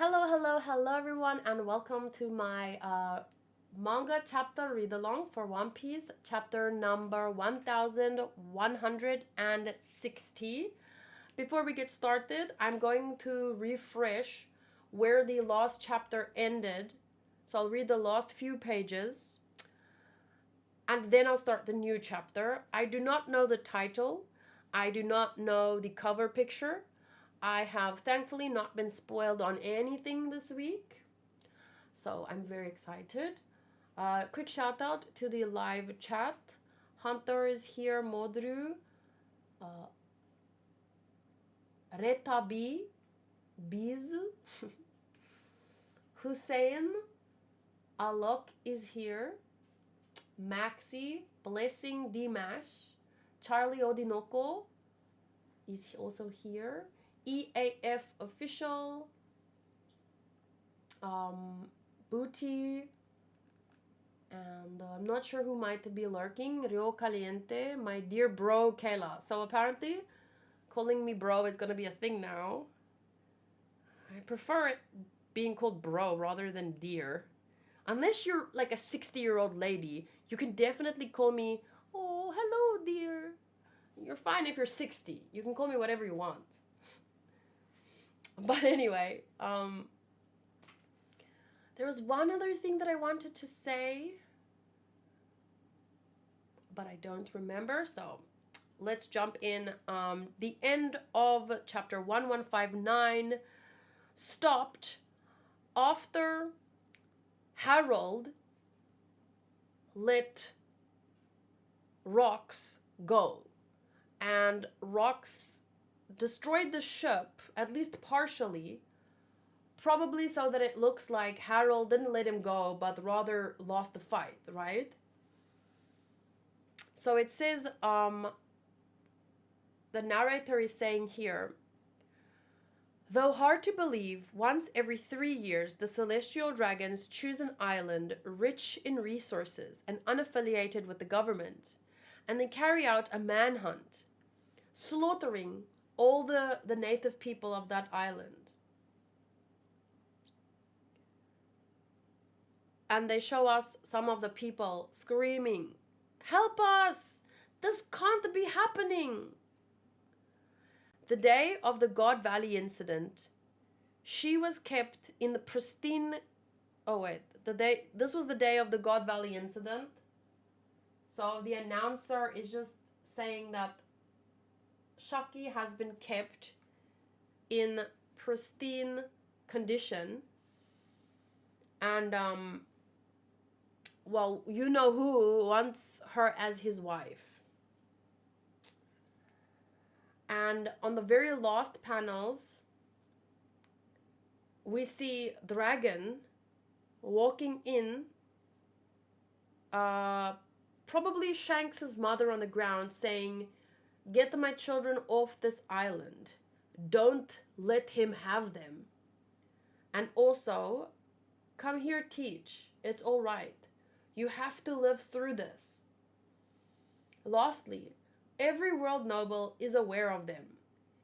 Hello everyone, and welcome to my manga chapter read along for One Piece, chapter number 1160. Before we get started, I'm going to refresh where the last chapter ended. So I'll read the last few pages and then I'll start the new chapter. I do not know the title, I do not know the cover picture. I have thankfully not been spoiled on anything this week, so I'm very excited. Quick shout out to the live chat. Hunter is here, Modru, uh, Retabi, Biz, Hussein, Alok is here, Maxi, Blessing Dimash, Charlie Odinoko is also here, EAF official, Booty, and I'm not sure who might be lurking. Rio Caliente, my dear bro Kayla. So apparently, calling me bro is gonna be a thing now. I prefer it being called bro rather than dear. Unless you're like a 60-year-old lady, you can definitely call me, oh, hello, dear. You're fine if you're 60. You can call me whatever you want. But anyway, there was one other thing that I wanted to say, but I don't remember, so let's jump in. The end of chapter 1159 stopped after Harold let Rocks go, and Rocks destroyed the ship, at least partially, probably so that it looks like Harold didn't let him go, but rather lost the fight, right? So it says, the narrator is saying here, though hard to believe, once every 3 years the celestial dragons choose an island rich in resources and unaffiliated with the government, and they carry out a manhunt, slaughtering all the native people of that island. And they show us some of the people screaming, help us! This can't be happening! The day of the God Valley incident, she was kept in the pristine... This was the day of the God Valley incident. So the announcer is just saying that Shaki has been kept in pristine condition. And, well, you know who wants her as his wife. And on the very last panels, we see Dragon walking in, probably Shanks' mother on the ground, saying, get my children off this island. Don't let him have them. And also, come here, teach. It's all right. You have to live through this. Lastly, every world noble is aware of them.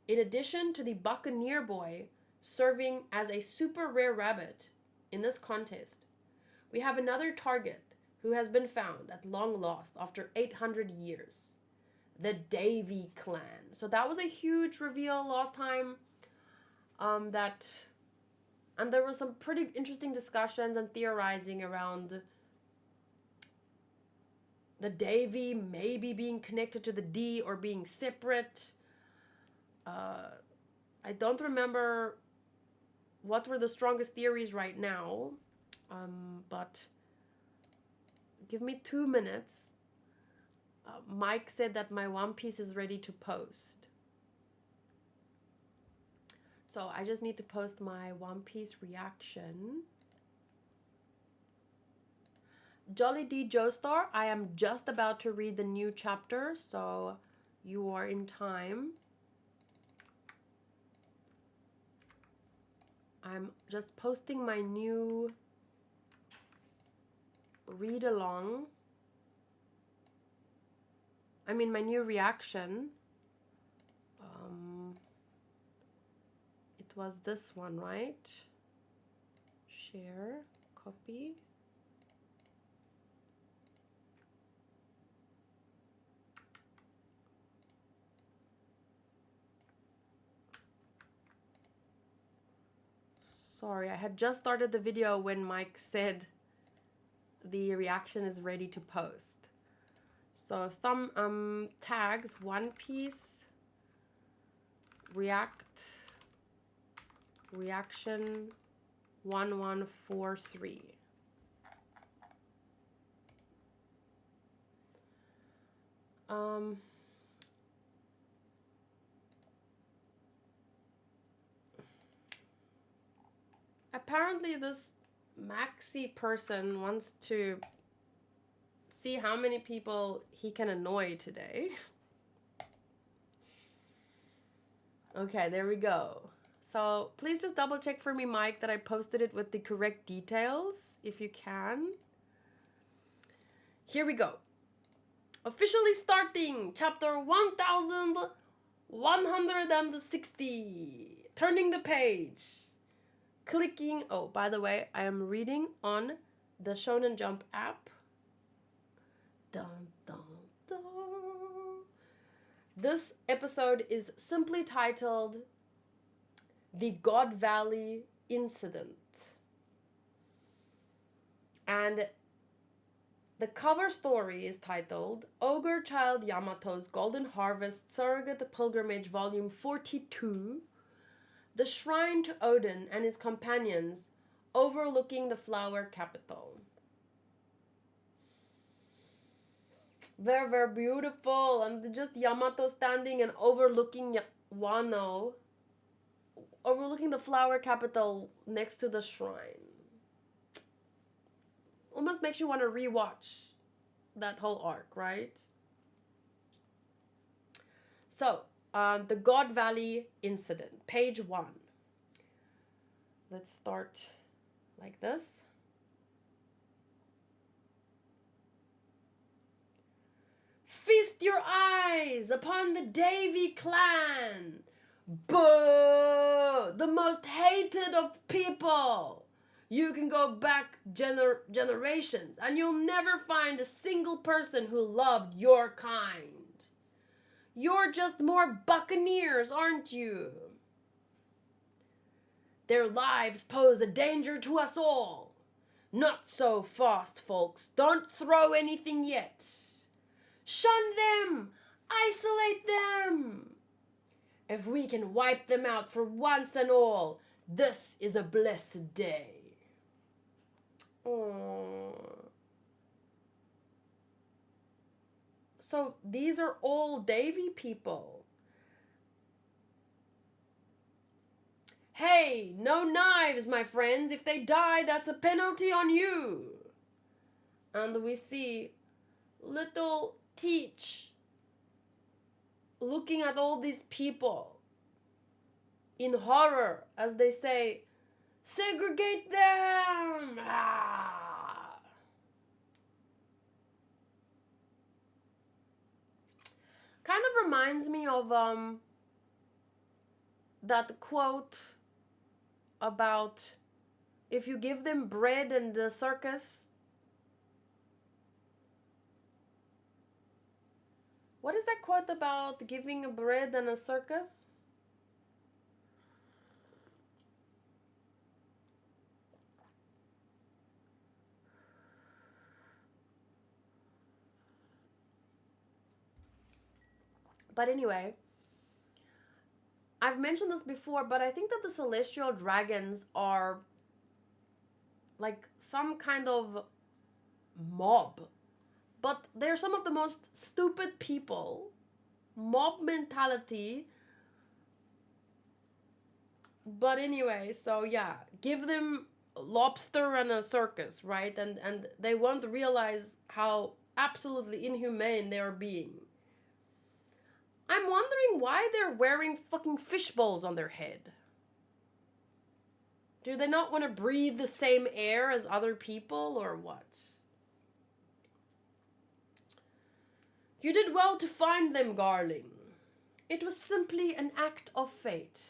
In addition to the Buccaneer boy serving as a super rare rabbit in this contest, we have another target who has been found at long last after 800 years. The Davy clan. So that was a huge reveal last time. And there were some pretty interesting discussions and theorizing around the Davy maybe being connected to the D or being separate. I don't remember what were the strongest theories right now, but give me 2 minutes. Mike said that my One Piece is ready to post. So I just need to post my One Piece reaction. Jolly D Joestar, I am just about to read the new chapter, so you are in time. I'm just posting my new read along. I mean, my new reaction. It was this one, right? Share, copy. Sorry, I had just started the video when Mike said the reaction is ready to post. So tags One Piece reaction 1143. Apparently this Maxi person wants to see how many people he can annoy today. Okay, there we go. So please just double check for me, Mike, that I posted it with the correct details, if you can. Here we go. Officially starting chapter 1160. Turning the page. Clicking. Oh, by the way, I am reading on the Shonen Jump app. Dun, dun, dun. This episode is simply titled The God Valley Incident. And the cover story is titled Ogre Child Yamato's Golden Harvest Surrogate Pilgrimage Volume 42, The Shrine to Odin and His Companions Overlooking the Flower Capital. Very, very beautiful. And just Yamato standing and overlooking Wano, overlooking the flower capital next to the shrine. Almost makes you want to rewatch that whole arc, right? So, the God Valley Incident, page 1. Let's start like this. Feast your eyes upon the Davy clan. Boo! The most hated of people. You can go back generations and you'll never find a single person who loved your kind. You're just more buccaneers, aren't you? Their lives pose a danger to us all. Not so fast, folks. Don't throw anything yet. Shun them! Isolate them! If we can wipe them out for once and all, this is a blessed day. Aww. So these are all Davy people. Hey, no knives, my friends. If they die, that's a penalty on you. And we see little Teach looking at all these people in horror as they say, segregate them! Ah. Kind of reminds me of that quote about if you give them bread in the circus. What is that quote about giving a bread in a circus? But anyway, I've mentioned this before, but I think that the celestial dragons are like some kind of mob. But they're some of the most stupid people. Mob mentality. But anyway, so yeah, give them lobster and a circus, right? And they won't realize how absolutely inhumane they are being. I'm wondering why they're wearing fucking fishbowls on their head. Do they not want to breathe the same air as other people, or what? You did well to find them, Garling. It was simply an act of fate.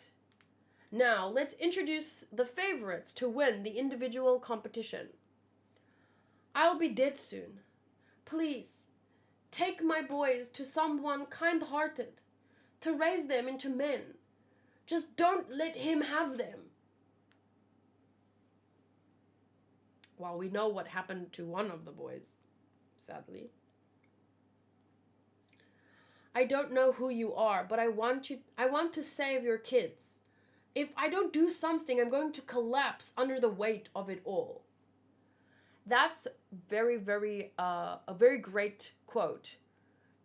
Now, let's introduce the favorites to win the individual competition. I'll be dead soon. Please, take my boys to someone kind-hearted, to raise them into men. Just don't let him have them. Well, we know what happened to one of the boys, sadly. I don't know who you are, but I want to save your kids. If I don't do something, I'm going to collapse under the weight of it all. That's very, very, a very great quote.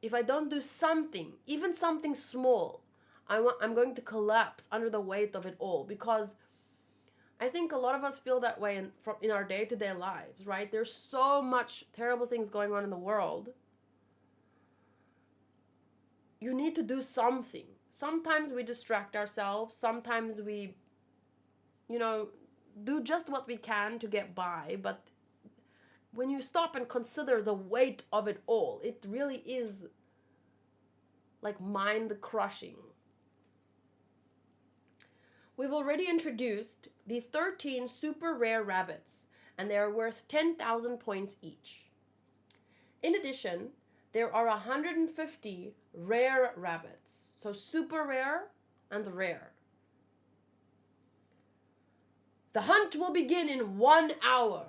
If I don't do something, even something small, I'm going to collapse under the weight of it all. Because I think a lot of us feel that way in our day-to-day lives, right? There's so much terrible things going on in the world. You need to do something. Sometimes we distract ourselves. Sometimes we, do just what we can to get by. But when you stop and consider the weight of it all, it really is like mind-crushing. We've already introduced the 13 super rare rabbits, and they are worth 10,000 points each. In addition, there are 150 rare rabbits, so super rare and rare. The hunt will begin in 1 hour.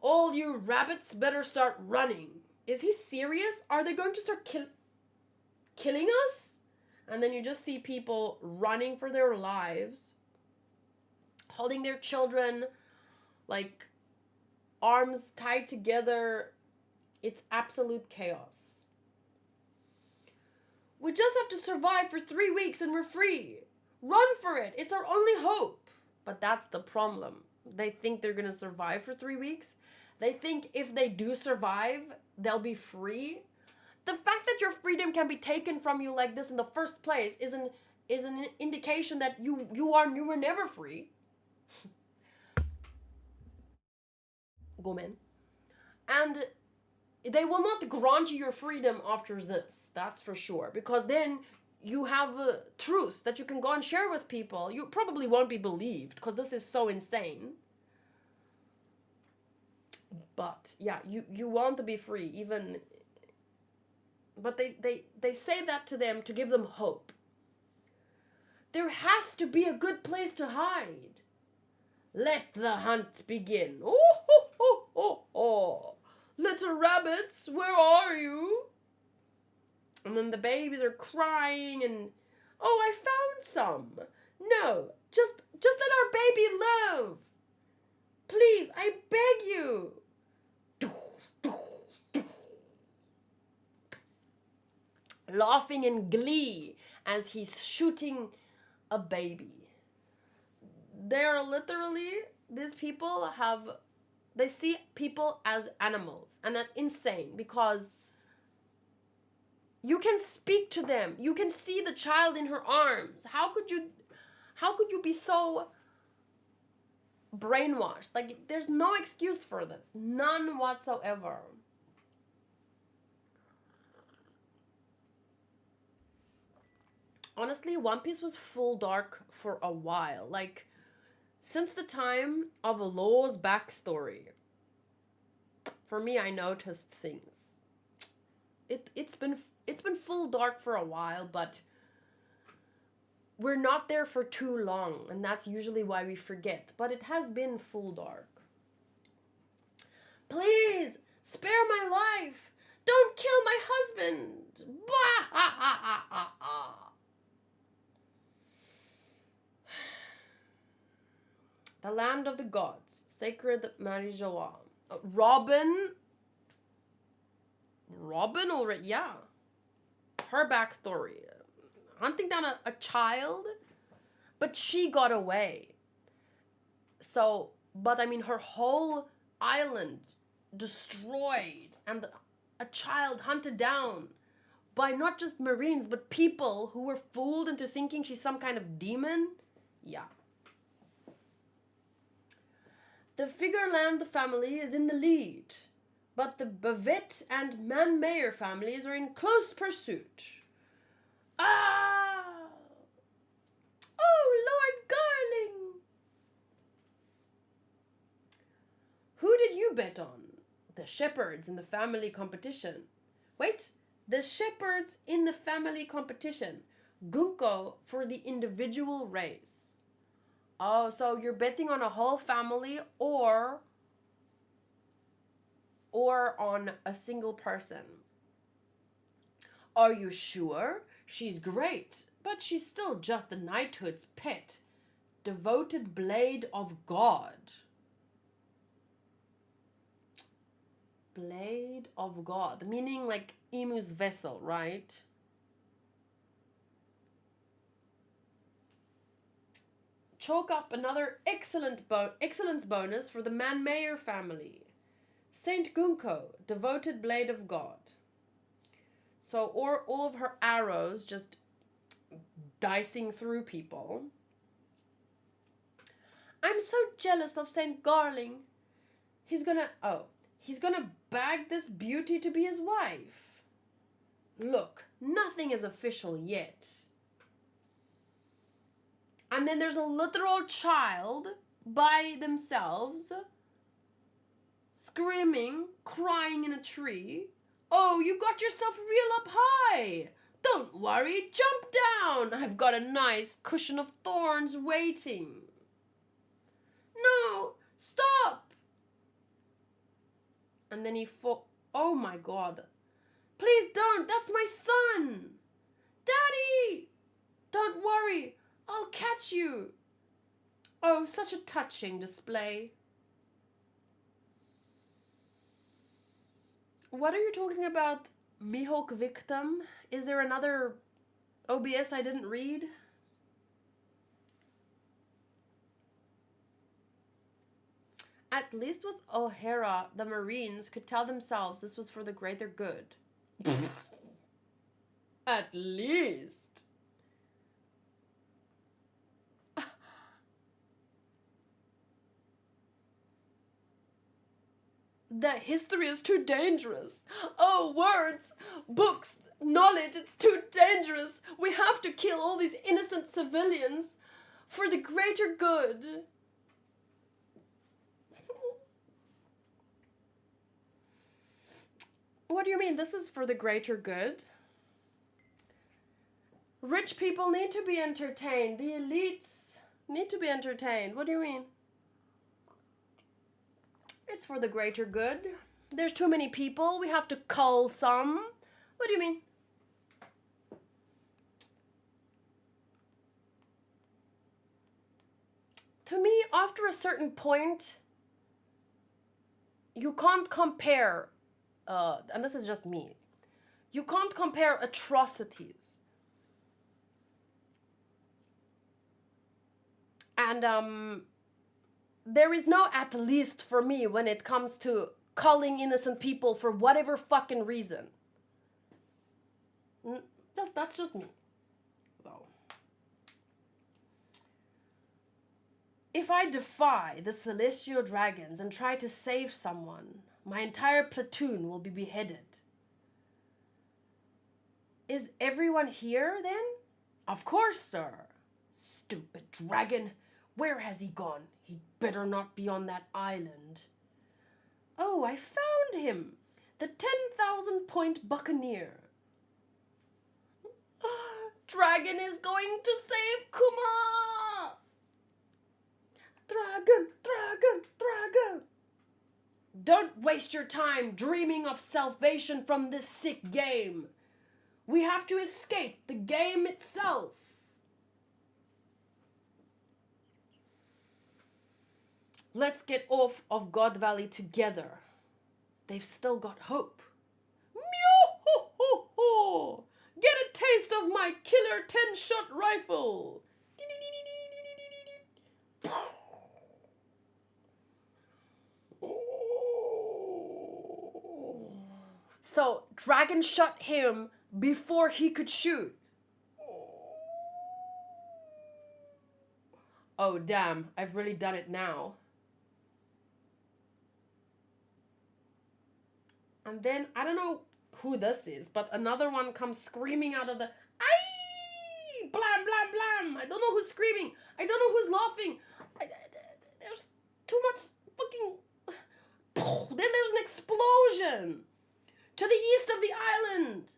All you rabbits better start running. Is he serious? Are they going to start killing us? And then you just see people running for their lives, holding their children, like arms tied together. It's absolute chaos. We just have to survive for 3 weeks and we're free. Run for it. It's our only hope. But that's the problem. They think they're going to survive for 3 weeks. They think if they do survive, they'll be free. The fact that your freedom can be taken from you like this in the first place is an indication that you were never free. Gomen. And they will not grant you your freedom after this, that's for sure. Because then you have a truth that you can go and share with people. You probably won't be believed because this is so insane. But yeah, you want to be free, even. But they say that to them to give them hope. There has to be a good place to hide. Let the hunt begin. Oh, ho, ho, ho, ho. Little rabbits, where are you? And then the babies are crying and, oh, I found some. No, just let our baby live. Please, I beg you. Laughing in glee as he's shooting a baby. They're literally, these people they see people as animals. And that's insane because you can speak to them. You can see the child in her arms. How could you be so brainwashed? Like, there's no excuse for this. None whatsoever. Honestly, One Piece was full dark for a while. Like, since the time of Law's backstory, for me, I noticed things. It's been full dark for a while, but we're not there for too long, and that's usually why we forget. But it has been full dark. Please, spare my life. Don't kill my husband. Bah, ha, ha, ha, ha, ha. The land of the gods, sacred Marijoa. Robin already, yeah. Her backstory. Hunting down a child, but she got away. So, but I mean, her whole island destroyed and a child hunted down by not just Marines, but people who were fooled into thinking she's some kind of demon. Yeah. The Figureland family is in the lead, but the Bavette and Man-Mayer families are in close pursuit. Ah! Oh, Lord you bet on? The shepherds in the family competition. Wait, the shepherds in the family competition. Gunko for the individual race. Oh, so you're betting on a whole family or on a single person. Are you sure? She's great, but she's still just the knighthood's pet. Devoted blade of God. Blade of God, meaning like Emu's vessel, right? Chalk up another excellence bonus for the Man-Mayer family. Saint Gunko, devoted blade of God. So, or all of her arrows just dicing through people. I'm so jealous of Saint Garling. He's gonna bag this beauty to be his wife. Look, nothing is official yet. And then there's a literal child by themselves, screaming, crying in a tree. Oh, you got yourself real up high. Don't worry, jump down. I've got a nice cushion of thorns waiting. No, stop. And then he oh my God. Please don't, that's my son. Daddy, don't worry, I'll catch you. Oh, such a touching display. What are you talking about, Mihawk victim? Is there another OBS I didn't read? At least with O'Hara, the Marines could tell themselves this was for the greater good. At least. The history is too dangerous. Oh, words, books, knowledge, it's too dangerous. We have to kill all these innocent civilians for the greater good. What do you mean? This is for the greater good? Rich people need to be entertained. The elites need to be entertained. What do you mean? It's for the greater good. There's too many people. We have to cull some. What do you mean? To me, after a certain point, you can't compare, and this is just me, you can't compare atrocities. And there is no at least for me when it comes to culling innocent people for whatever fucking reason. That's just me. Though. If I defy the celestial dragons and try to save someone, my entire platoon will be beheaded. Is everyone here then? Of course, sir. Stupid dragon. Where has he gone? He'd better not be on that island. Oh, I found him. The 10,000 point buccaneer. Dragon is going to save Kuma! Dragon, dragon, dragon! Don't waste your time dreaming of salvation from this sick game. We have to escape the game itself. Let's get off of God Valley together. They've still got hope. Meow ho ho ho! Get a taste of my killer 10-shot rifle. So, Dragon shot him before he could shoot. Oh, damn. I've really done it now. And then, I don't know who this is, but another one comes screaming out of the... Aye! Blam, blam, blam! I don't know who's screaming. I don't know who's laughing. There's too much fucking... Then there's an explosion to the east of the island.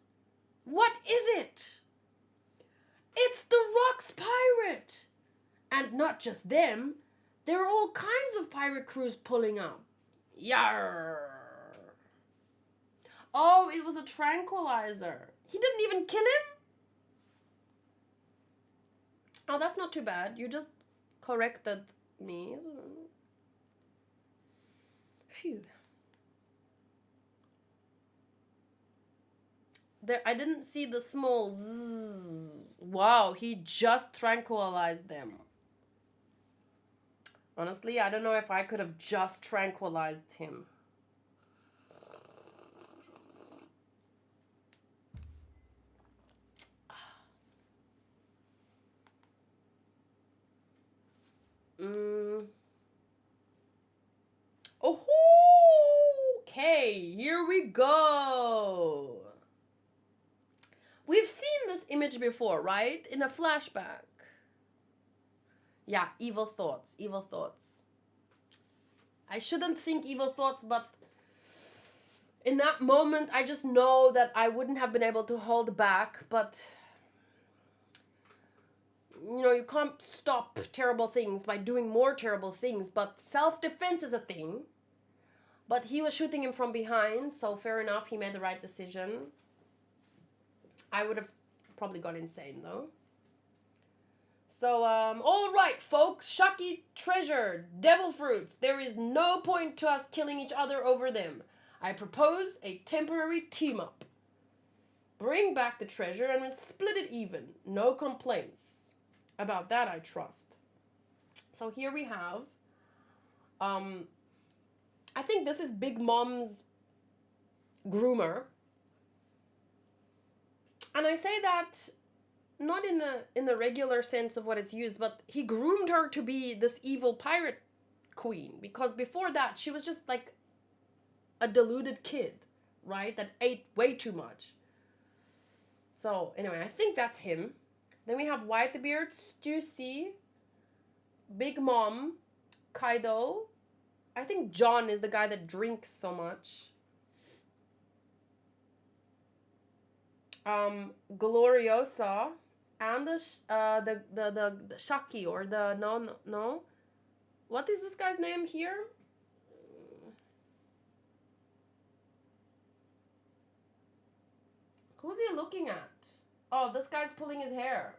What is it? It's the Rock's pirate. And not just them. There are all kinds of pirate crews pulling up. Yarr. Oh, it was a tranquilizer. He didn't even kill him? Oh, that's not too bad. You just corrected me. Phew. There, I didn't see the small zzz. Wow, he just tranquilized them. Honestly, I don't know if I could have just tranquilized him. Oh, okay, here we go. We've seen this image before, right? In a flashback. Yeah, evil thoughts, evil thoughts. I shouldn't think evil thoughts, but in that moment, I just know that I wouldn't have been able to hold back, but you know, you can't stop terrible things by doing more terrible things, but self-defense is a thing. But he was shooting him from behind, so fair enough, he made the right decision. I would have probably gone insane, though. So, all right, folks, Shaki treasured devil fruits. There is no point to us killing each other over them. I propose a temporary team-up. Bring back the treasure and we'll split it even. No complaints. About that, I trust. So here we have, I think this is Big Mom's groomer. And I say that not in the regular sense of what it's used, but he groomed her to be this evil pirate queen, because before that she was just like a deluded kid, right? That ate way too much. So anyway, I think that's him. Then we have Whitebeard, Stussy, Big Mom, Kaido. I think John is the guy that drinks so much. Gloriosa, and the Shaki, or the no. What is this guy's name here? Who's he looking at? Oh, this guy's pulling his hair.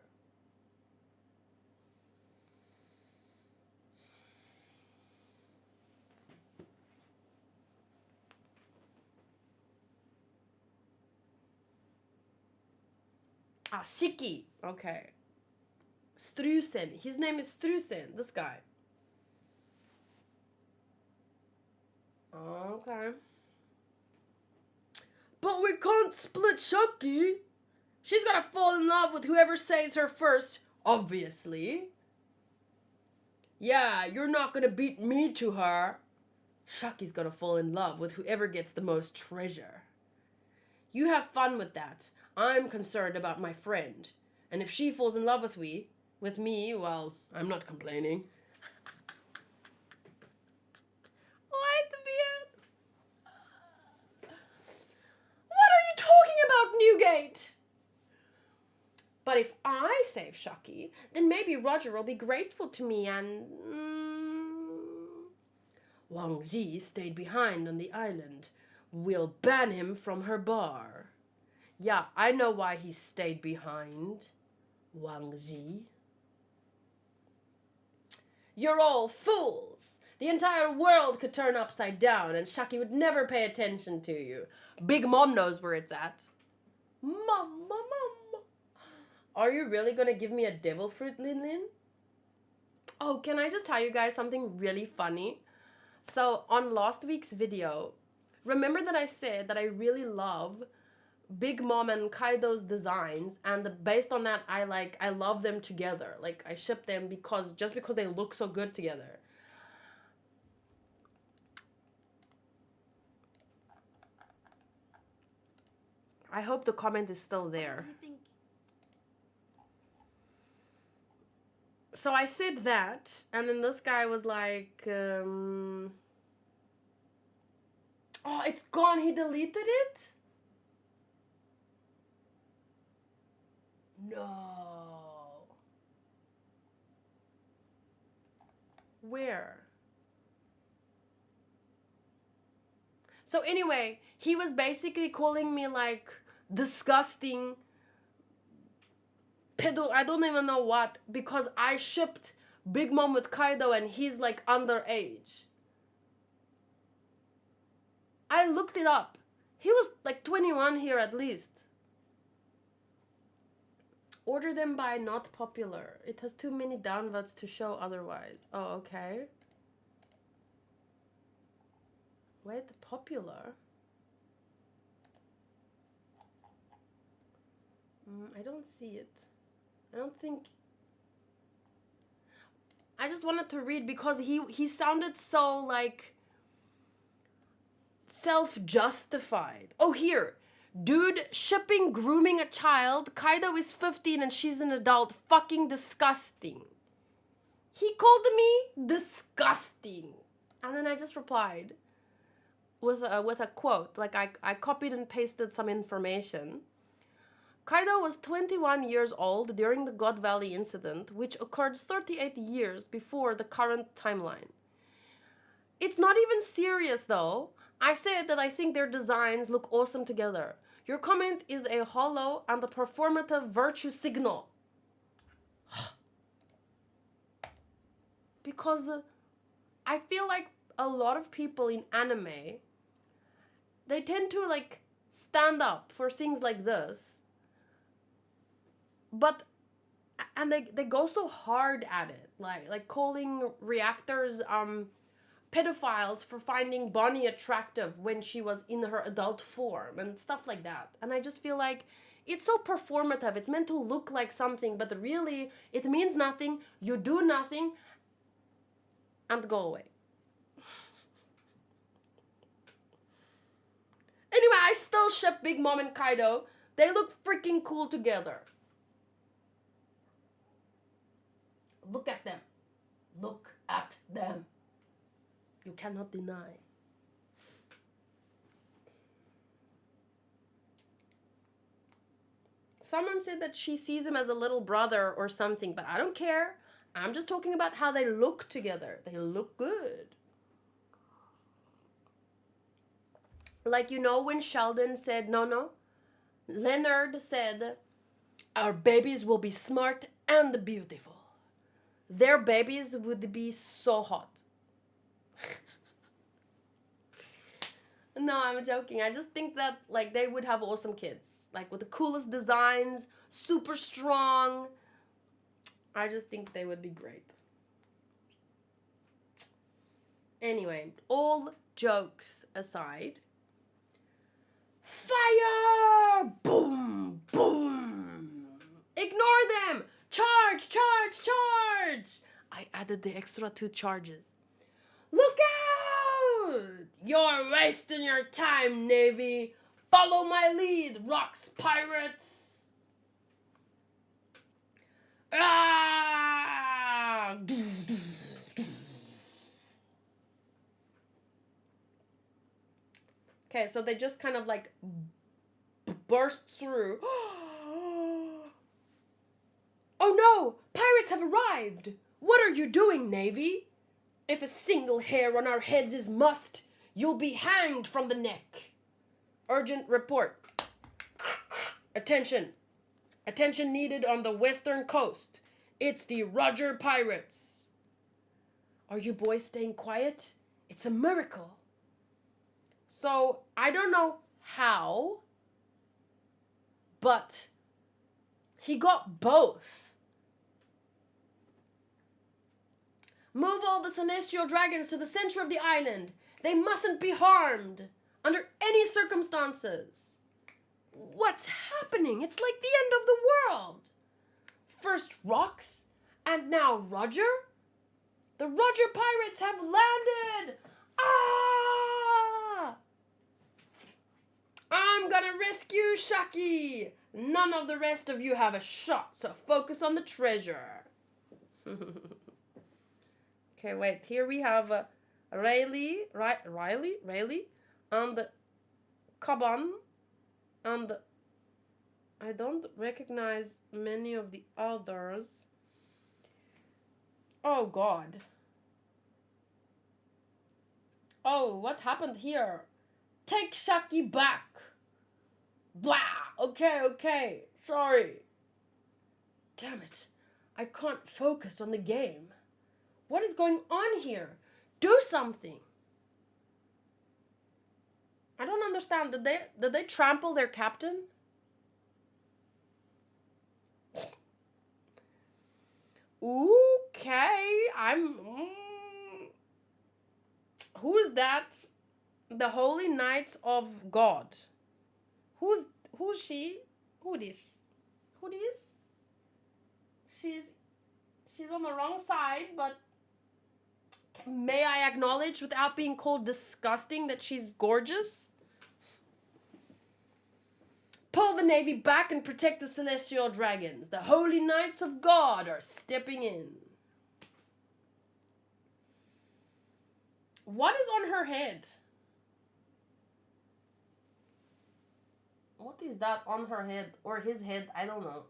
Ah, Shiki. Okay. Strusen. His name is Strusen, this guy. Okay. But we can't split Shaki. She's gonna fall in love with whoever saves her first, obviously. Yeah, you're not gonna beat me to her. Shaki's gonna fall in love with whoever gets the most treasure. You have fun with that. I'm concerned about my friend. And if she falls in love with me, well, I'm not complaining. Whitebeard. What are you talking about, Newgate? But if I save Shaki, then maybe Roger will be grateful to me and... Wang Ji stayed behind on the island. We'll ban him from her bar. Yeah, I know why he stayed behind. Wang Ji. You're all fools. The entire world could turn upside down and Shaki would never pay attention to you. Big Mom knows where it's at. Mom. Are you really gonna give me a devil fruit, Lin Lin? Oh, can I just tell you guys something really funny? So, on last week's video, remember that I said that I really love Big Mom and Kaido's designs, and based on that, I love them together. Like, I ship them just because they look so good together. I hope the comment is still there. So I said that, and then this guy was like, Oh, it's gone. He deleted it? No. Where? So anyway, he was basically calling me like disgusting pedo, I don't even know what, because I shipped Big Mom with Kaido and he's like underage. I looked it up. He was like 21 here at least. Order them by not popular. It has too many downvotes to show otherwise. Oh, okay. Wait, popular? I don't see it. I don't think... I just wanted to read because he sounded so like self-justified. Oh, here. Dude, shipping grooming a child. Kaido is 15 and she's an adult. Fucking disgusting. He called me disgusting. And then I just replied with a quote. Like I copied and pasted some information. Kaido was 21 years old during the God Valley incident, which occurred 38 years before the current timeline. It's not even serious though. I said that I think their designs look awesome together. Your comment is a hollow and a performative virtue signal. Because I feel like a lot of people in anime, they tend to like stand up for things like this. But, and they go so hard at it, like calling reactors pedophiles for finding Bonnie attractive when she was in her adult form and stuff like that. And I just feel like it's so performative. It's meant to look like something, but really it means nothing. You do nothing and go away. Anyway, I still ship Big Mom and Kaido. They look freaking cool together. Look at them. Look at them. You cannot deny. Someone said that she sees him as a little brother or something, but I don't care. I'm just talking about how they look together. They look good. Like, you know, when Sheldon said, no, Leonard said, our babies will be smart and beautiful. Their babies would be so hot. No, I'm joking. I just think that, like, they would have awesome kids. Like, with the coolest designs, super strong. I just think they would be great. Anyway, all jokes aside. Fire! Boom! Boom! Ignore them! Charge! Charge! Charge! I added the extra 2 charges. Look out! You're wasting your time, Navy. Follow my lead, rocks pirates. Ah! Okay, so they just kind of like burst through. Oh no! Pirates have arrived! What are you doing, Navy? If a single hair on our heads is mussed, you'll be hanged from the neck. Urgent report. Attention. Attention needed on the western coast. It's the Roger Pirates. Are you boys staying quiet? It's a miracle. So, I don't know how, but he got both. Move all the celestial dragons to the center of the island. They mustn't be harmed under any circumstances. What's happening? It's like the end of the world. First rocks, and now Roger? The Roger Pirates have landed! Ah! I'm gonna rescue Shaki! None of the rest of you have a shot, so focus on the treasure. Okay, wait. Here we have Riley. and Kaban, and I don't recognize many of the others. Oh God. Oh, what happened here? Take Shaki back. Blah. Okay. Sorry. Damn it. I can't focus on the game. What is going on here? Do something. I don't understand. Did they trample their captain? Okay. Who is that? The Holy Knights of God. Who's she? Who this? She's on the wrong side, but may I acknowledge without being called disgusting that she's gorgeous? Pull the navy back and protect the celestial dragons. The Holy Knights of God are stepping in. What is on her head? What is that on her head? Or his head? I don't know.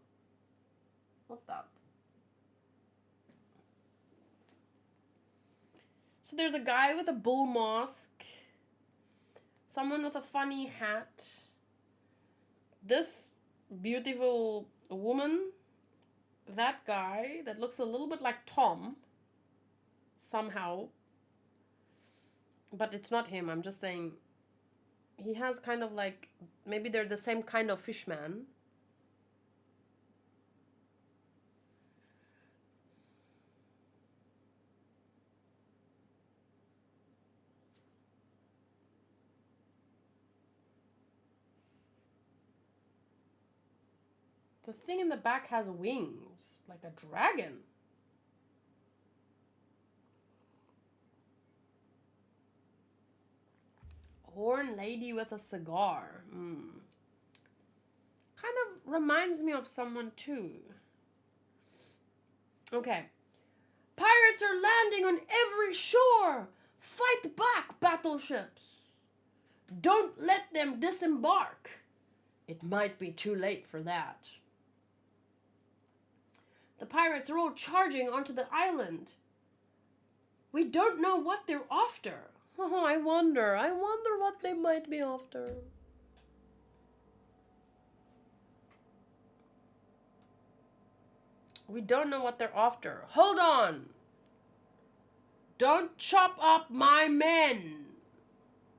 What's that? So there's a guy with a bull mask. Someone with a funny hat. This beautiful woman. That guy that looks a little bit like Tom. Somehow. But it's not him. I'm just saying. He has kind of like... Maybe they're the same kind of fishman. The thing in the back has wings. Like a dragon. Horn lady with a cigar. Kind of reminds me of someone too. Okay. Pirates are landing on every shore. Fight back, battleships. Don't let them disembark. It might be too late for that. The pirates are all charging onto the island. We don't know what they're after. Oh, I wonder what they might be after. We don't know what they're after. Hold on. Don't chop up my men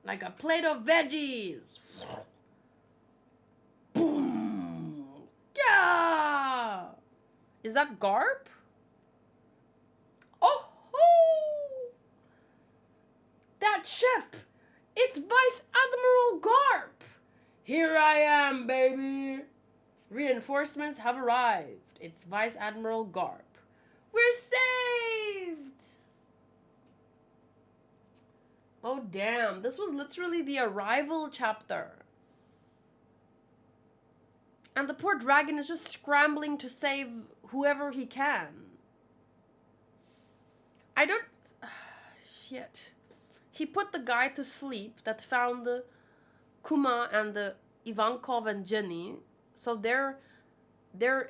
like a plate of veggies. Boom. Yeah. Is that Garp? Oh ho! That ship! It's Vice Admiral Garp! Here I am, baby! Reinforcements have arrived. It's Vice Admiral Garp. We're saved! Oh damn, this was literally the arrival chapter. And the poor dragon is just scrambling to save whoever he can. I don't... Shit. He put the guy to sleep that found the Kuma and the Ivankov and Jenny. So their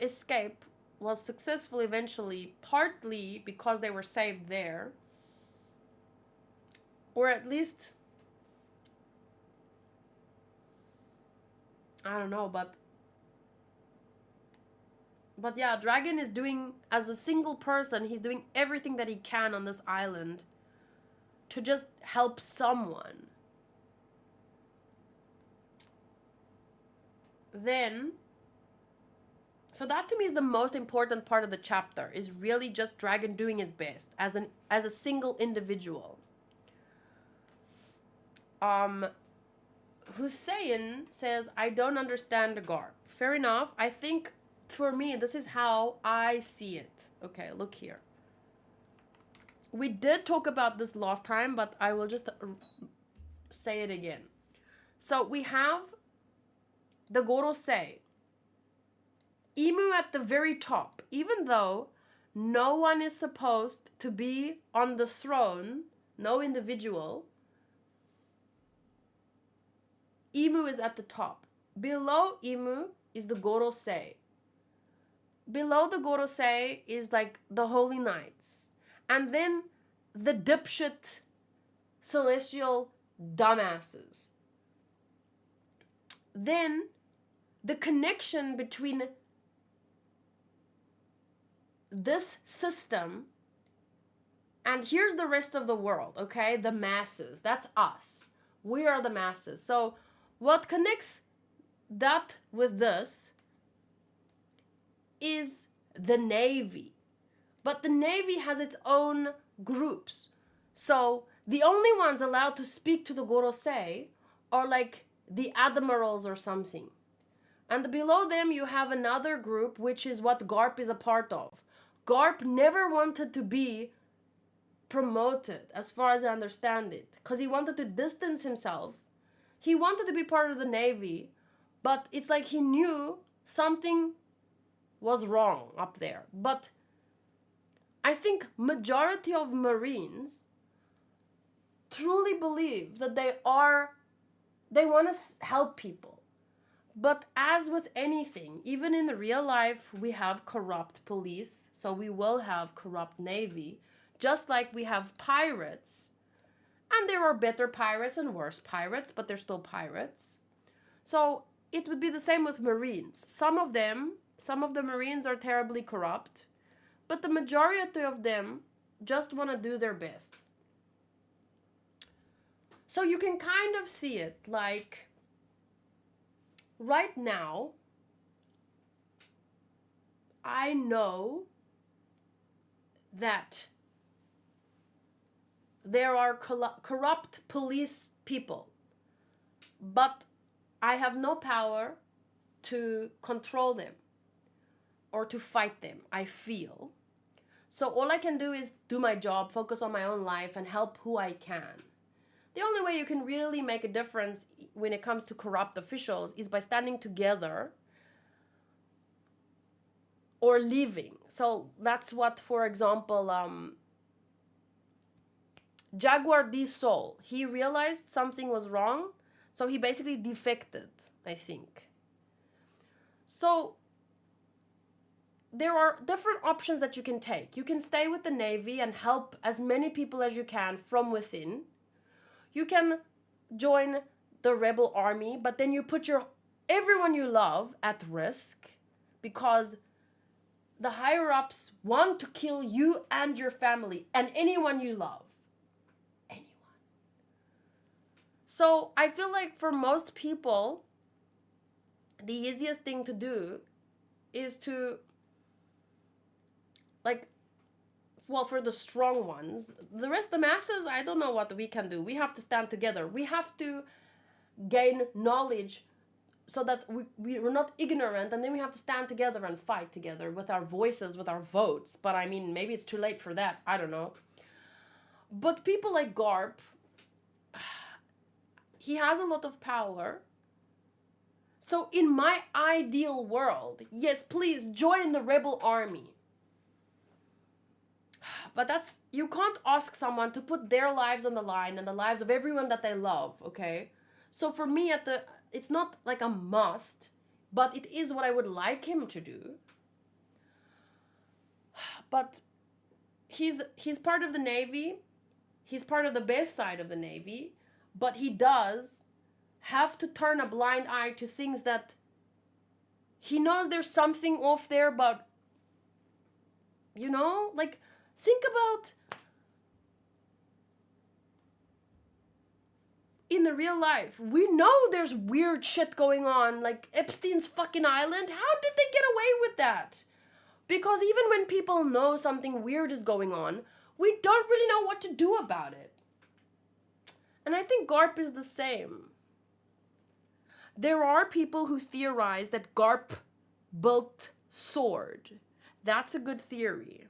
escape was successful eventually, partly because they were saved there. Or at least... I don't know, but yeah, Dragon is doing, as a single person, he's doing everything that he can on this island to just help someone. Then, so that to me is the most important part of the chapter, is really just Dragon doing his best as a single individual. Hussein says, I don't understand the Garp. Fair enough. I think for me, this is how I see it. Okay, look here. We did talk about this last time, but I will just say it again. So we have the Gorosei. Imu at the very top. Even though no one is supposed to be on the throne, no individual, Imu is at the top. Below Imu is the Gorosei. Below the Gorosei is like the Holy Knights. And then the dipshit celestial dumbasses. Then the connection between this system and here's the rest of the world, okay? The masses. That's us. We are the masses. So what connects that with this is the Navy. But the Navy has its own groups. So the only ones allowed to speak to the Gorosei are like the admirals or something. And below them you have another group, which is what Garp is a part of. Garp never wanted to be promoted, as far as I understand it, because he wanted to distance himself. He wanted to be part of the Navy, but it's like he knew something was wrong up there. But I think majority of Marines truly believe that they want to help people. But as with anything, even in real life, we have corrupt police, so we will have corrupt Navy, just like we have pirates. And there are better pirates and worse pirates, but they're still pirates. So it would be the same with Marines. Some of the Marines are terribly corrupt, but the majority of them just want to do their best. So you can kind of see it like right now, I know that there are corrupt police people, but I have no power to control them or to fight them, I feel. So all I can do is do my job, focus on my own life, and help who I can. The only way you can really make a difference when it comes to corrupt officials is by standing together or leaving. So that's what, for example, Jaguar D Sol, he realized something was wrong, so he basically defected, I think. So there are different options that you can take. You can stay with the Navy and help as many people as you can from within. You can join the rebel army, but then you put everyone you love at risk because the higher-ups want to kill you and your family and anyone you love. Anyone. So I feel like for most people, the easiest thing to do is to, like, well, for the strong ones, the rest, the masses, I don't know what we can do. We have to stand together. We have to gain knowledge so that we're not ignorant, and then we have to stand together and fight together with our voices, with our votes. But I mean, maybe it's too late for that. I don't know. But people like Garp, he has a lot of power. So in my ideal world, yes, please join the rebel army. But you can't ask someone to put their lives on the line and the lives of everyone that they love, okay? So for me, it's not like a must, but it is what I would like him to do. But he's part of the Navy. He's part of the best side of the Navy. But he does have to turn a blind eye to things that he knows there's something off there, but, you know, like, think about in the real life. We know there's weird shit going on, like Epstein's fucking island. How did they get away with that? Because even when people know something weird is going on, we don't really know what to do about it. And I think Garp is the same. There are people who theorize that Garp built Sword. That's a good theory.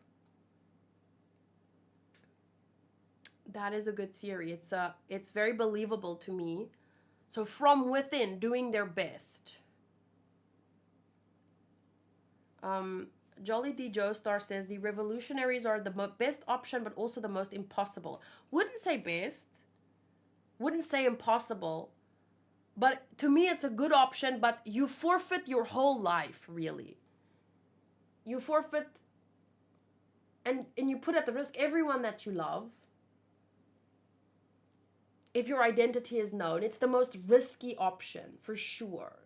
That is a good theory. It's very believable to me. So from within, doing their best. Jolly D Joestar says the revolutionaries are the best option, but also the most impossible. Wouldn't say best. Wouldn't say impossible. But to me, it's a good option, but you forfeit your whole life, really. You forfeit, and you put at the risk everyone that you love. If your identity is known, it's the most risky option, for sure.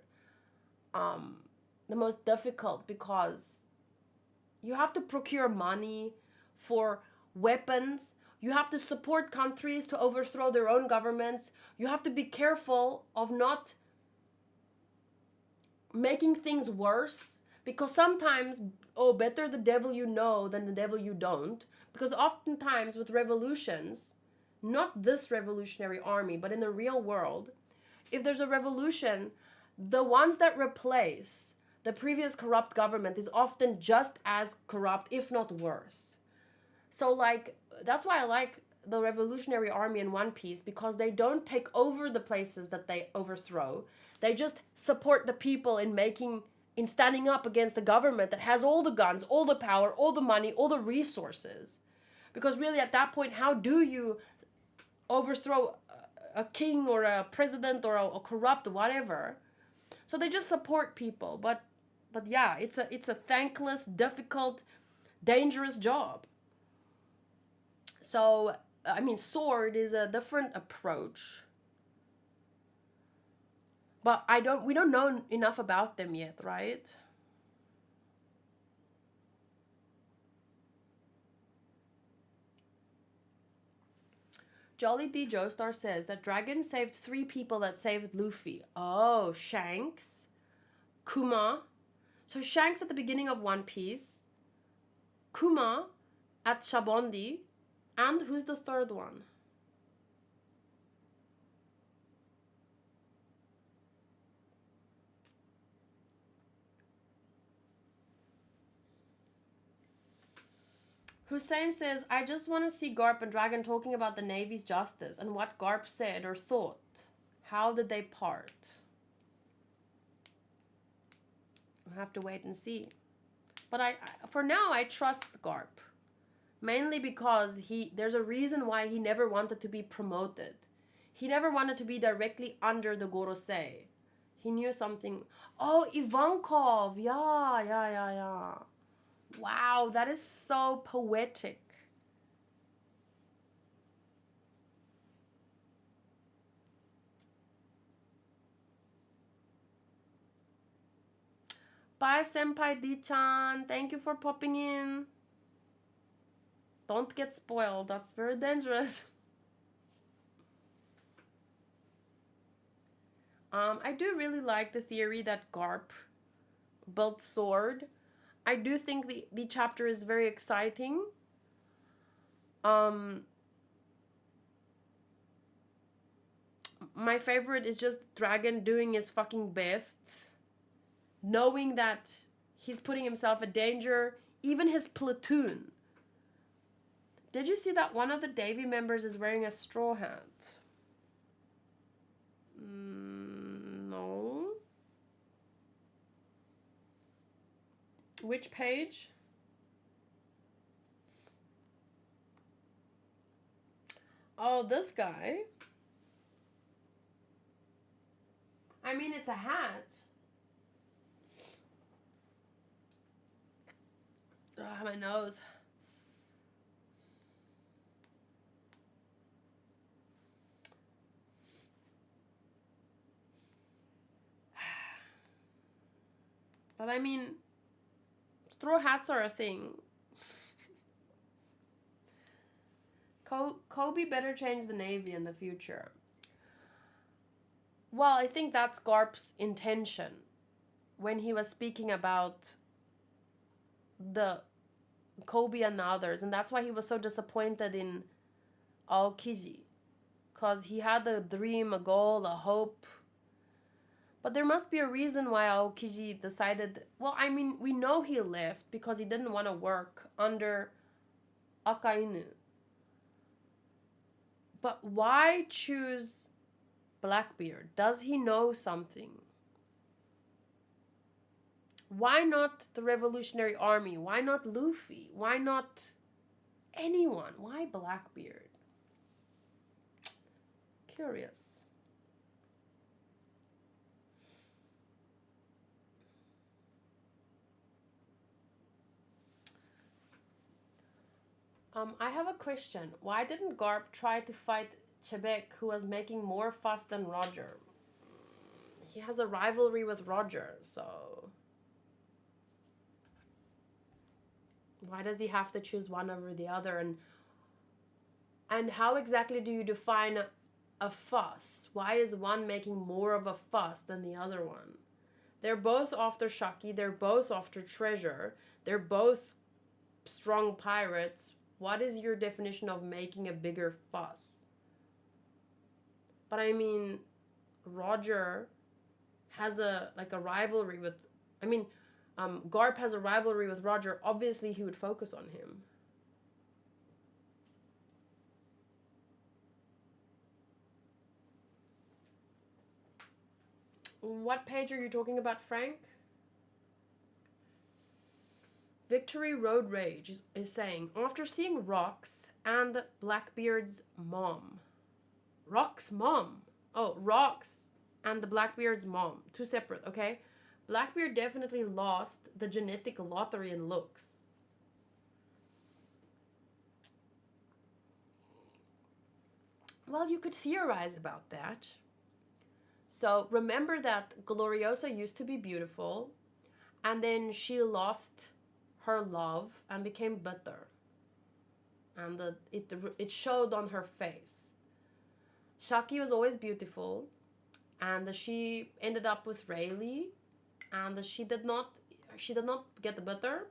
The most difficult, because you have to procure money for weapons. You have to support countries to overthrow their own governments. You have to be careful of not making things worse, because sometimes, oh, better the devil you know than the devil you don't. Because oftentimes with revolutions, not this revolutionary army, but in the real world, if there's a revolution, the ones that replace the previous corrupt government is often just as corrupt, if not worse. So, like, that's why I like the Revolutionary Army in One Piece, because they don't take over the places that they overthrow. They just support the people in standing up against the government that has all the guns, all the power, all the money, all the resources. Because really, at that point, how do you overthrow a king or a president or a corrupt whatever? So they just support people. But yeah, it's a thankless, difficult, dangerous job. So, I mean, Sword is a different approach. But we don't know enough about them yet, right? Jolly D Joestar says that Dragon saved 3 people that saved Luffy. Oh, Shanks, Kuma. So Shanks at the beginning of One Piece, Kuma at Shabondi, and who's the third one? Hussein says, I just want to see Garp and Dragon talking about the Navy's justice and what Garp said or thought. How did they part? I'll have to wait and see. But for now, I trust Garp. Mainly because there's a reason why he never wanted to be promoted. He never wanted to be directly under the Gorosei. He knew something. Oh, Ivankov. Yeah. Wow, that is so poetic. Bye, Senpai D-chan. Thank you for popping in. Don't get spoiled. That's very dangerous. I do really like the theory that Garp built Sword. I do think the chapter is very exciting. My favorite is just Dragon doing his fucking best, knowing that he's putting himself in danger, even his platoon. Did you see that one of the Davy members is wearing a straw hat? No. Which page? Oh, this guy. I mean, it's a hat. Ugh, my nose. But I mean, straw hats are a thing. Kobe better change the Navy in the future. Well, I think that's Garp's intention when he was speaking about the Kobe and the others, and that's why he was so disappointed in Aokiji, because he had a dream, a goal, a hope. But there must be a reason why Aokiji decided. Well, I mean, we know he left because he didn't want to work under Akainu. But why choose Blackbeard? Does he know something? Why not the Revolutionary Army? Why not Luffy? Why not anyone? Why Blackbeard? Curious. I have a question. Why didn't Garp try to fight Chebek, who was making more fuss than Roger? He has a rivalry with Roger, so why does he have to choose one over the other? And how exactly do you define a fuss? Why is one making more of a fuss than the other one? They're both after Shaki, they're both after treasure, they're both strong pirates. What is your definition of making a bigger fuss? But I mean, Roger has a rivalry with, I mean, Garp has a rivalry with Roger. Obviously, he would focus on him. What page are you talking about, Frank? Victory Road Rage is saying, after seeing Rox and Blackbeard's mom. Rox's mom. Oh, Rox and the Blackbeard's mom. Two separate, okay? Blackbeard definitely lost the genetic lottery in looks. Well, you could theorize about that. So remember that Gloriosa used to be beautiful, and then she lost her love and became bitter. And it showed on her face. Shaki was always beautiful, and she ended up with Rayleigh, and she did not get the bitter.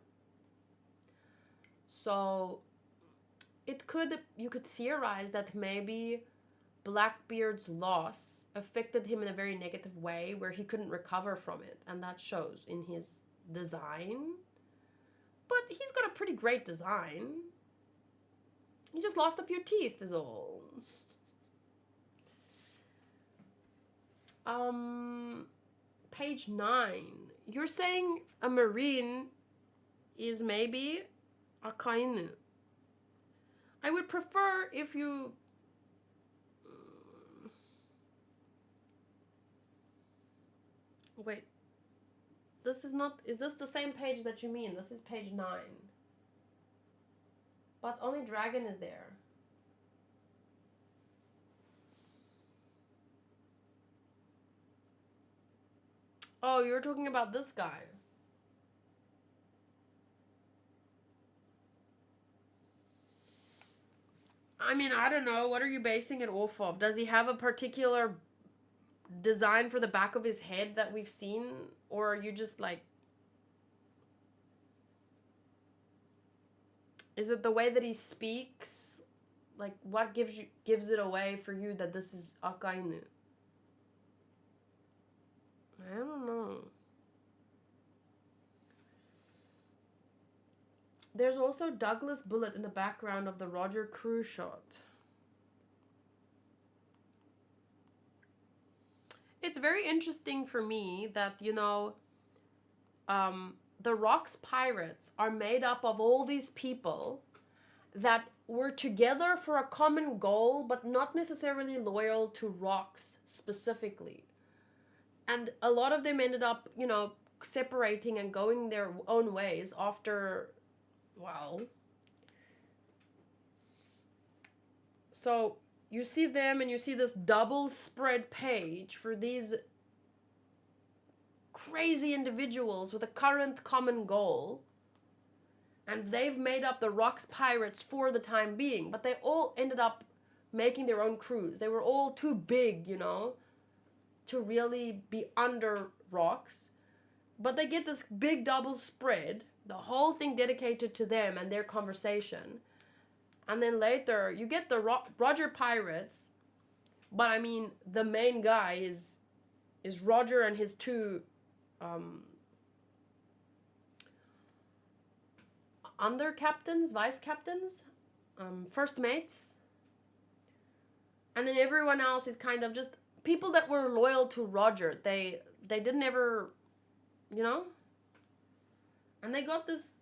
So you could theorize that maybe Blackbeard's loss affected him in a very negative way where he couldn't recover from it, and that shows in his design. But he's got a pretty great design. He just lost a few teeth is all. Page 9. You're saying a marine is maybe a kainu. I would prefer if you... Wait. This is not... Is this the same page that you mean? This is page 9. But only dragon is there. Oh, you're talking about this guy. I mean, I don't know. What are you basing it off of? Does he have a particular design for the back of his head that we've seen? Or are you just like... Is it the way that he speaks? Like, what gives it away for you that this is Akainu? I don't know. There's also Douglas Bullet in the background of the Roger Crew shot. It's very interesting for me that, you know, the Rocks Pirates are made up of all these people that were together for a common goal, but not necessarily loyal to Rocks specifically. And a lot of them ended up, you know, separating and going their own ways after, well... So you see them and you see this double spread page for these crazy individuals with a current common goal. And they've made up the Rocks Pirates for the time being. But they all ended up making their own crews. They were all too big, you know, to really be under Rocks. But they get this big double spread. The whole thing dedicated to them and their conversation. And then later, you get the Roger Pirates. But I mean, the main guy is Roger and his two... under captains, vice captains, first mates, and then everyone else is kind of just people that were loyal to Roger. They didn't ever, you know, and they got this.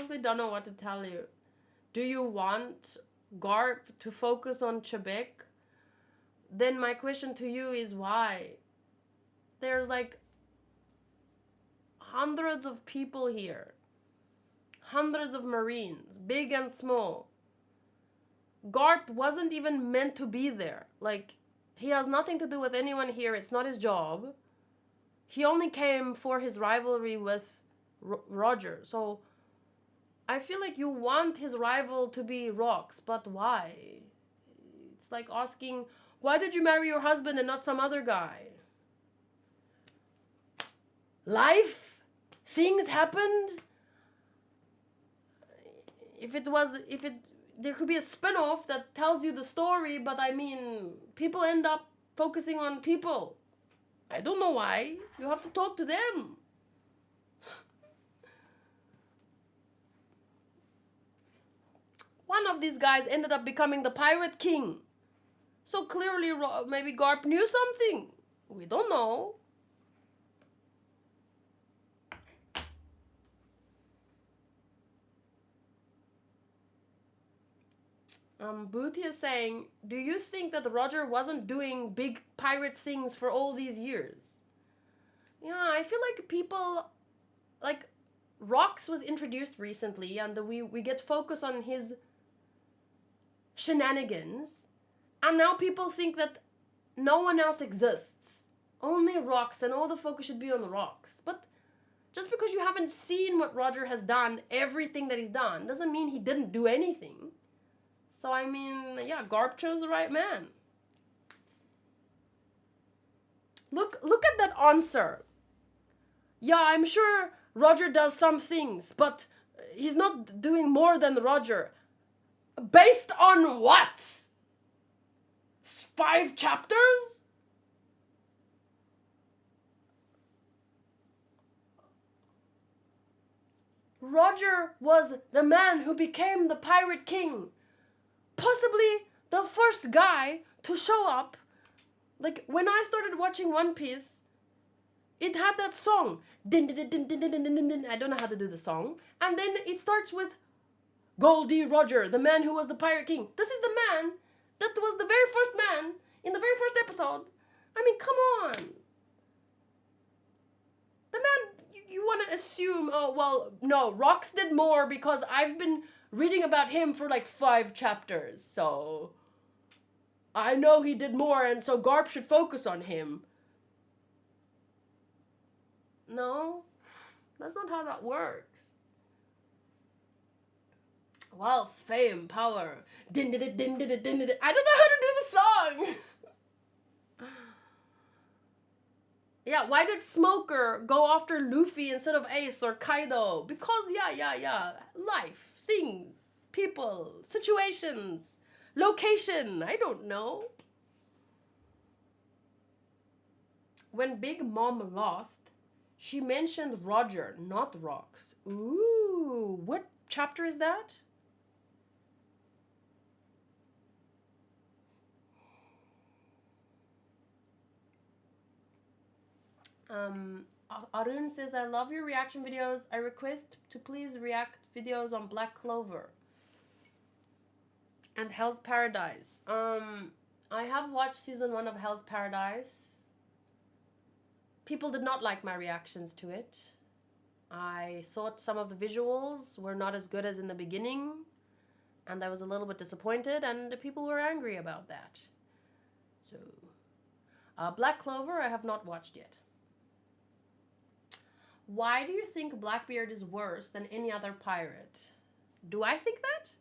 honestly don't know what to tell you. Do you want Garp to focus on Chebek? Then my question to you is why? There's like hundreds of people here. Hundreds of Marines, big and small. Garp wasn't even meant to be there. Like, he has nothing to do with anyone here. It's not his job. He only came for his rivalry with Roger. So I feel like you want his rival to be Rox, but why? It's like asking, why did you marry your husband and not some other guy? Life? Things happened? There could be a spin-off that tells you the story, but I mean, people end up focusing on people. I don't know why. You have to talk to them. One of these guys ended up becoming the Pirate King. So clearly, maybe Garp knew something. We don't know. Booty is saying, do you think that Roger wasn't doing big pirate things for all these years? Yeah, I feel like people, like, Rox was introduced recently, and we get focus on his shenanigans, and now people think that no one else exists. Only Rox, and all the focus should be on Rox. But just because you haven't seen what Roger has done, everything that he's done, doesn't mean he didn't do anything. So, I mean, yeah, Garp chose the right man. Look at that answer. Yeah, I'm sure Roger does some things, but he's not doing more than Roger. Based on what? 5 chapters? Roger was the man who became the Pirate King. Possibly the first guy to show up. Like, when I started watching One Piece, it had that song. Din, din, din, din, din, din, din, din. I don't know how to do the song. And then it starts with Goldie Roger, the man who was the Pirate King. This is the man that was the very first man in the very first episode. I mean, come on. The man, you want to assume, oh, well, no, Rox did more because I've been reading about him for like 5 chapters, so I know he did more, and so Garp should focus on him. No, that's not how that works. Wealth, fame, power. Din, din, din, din, din, din, din. I don't know how to do the song. Yeah, why did Smoker go after Luffy instead of Ace or Kaido? Because, yeah. Life, things, people, situations, location. I don't know. When Big Mom lost, she mentioned Roger, not Rox. Ooh, what chapter is that? Arun says, I love your reaction videos. I request to please react videos on Black Clover and Hell's Paradise. I have watched season 1 of Hell's Paradise. People did not like my reactions to it. I thought some of the visuals were not as good as in the beginning, and I was a little bit disappointed, and people were angry about that. So, Black Clover I have not watched yet. Why do you think Blackbeard is worse than any other pirate? Do I think that?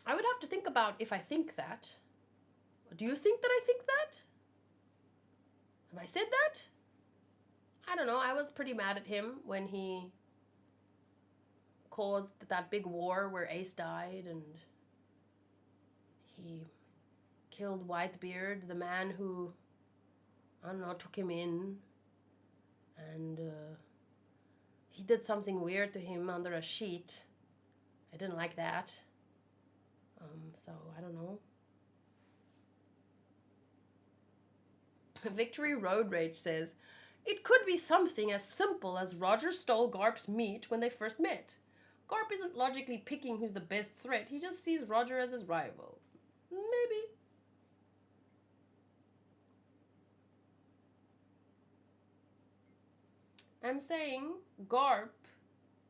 I would have to think about if I think that. Do you think that I think that? Have I said that? I don't know. I was pretty mad at him when he caused that big war where Ace died, and he killed Whitebeard, the man who, I don't know, took him in, and he did something weird to him under a sheet. I didn't like that. So, I don't know. Victory Road Rage says, It could be something as simple as Roger stole Garp's meat when they first met. Garp isn't logically picking who's the best threat, he just sees Roger as his rival. Maybe. I'm saying Garp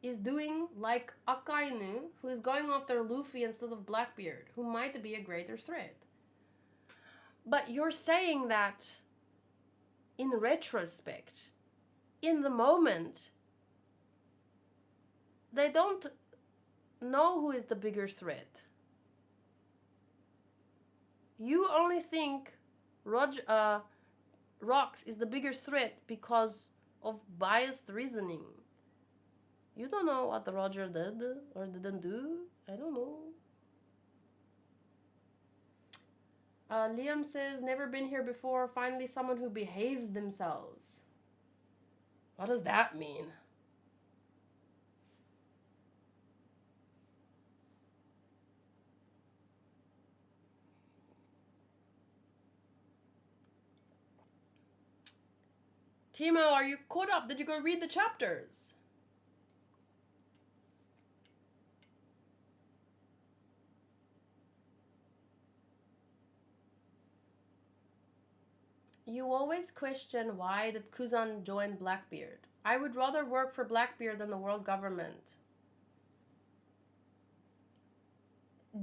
is doing like Akainu, who is going after Luffy instead of Blackbeard, who might be a greater threat. But you're saying that in retrospect, in the moment, they don't know who is the bigger threat. You only think Rox is the bigger threat because of biased reasoning. You don't know what Roger did or didn't do. I don't know. Liam says, never been here before. Finally someone who behaves themselves. What does that mean? Timo, are you caught up? Did you go read the chapters? You always question why did Kuzan join Blackbeard. I would rather work for Blackbeard than the world government.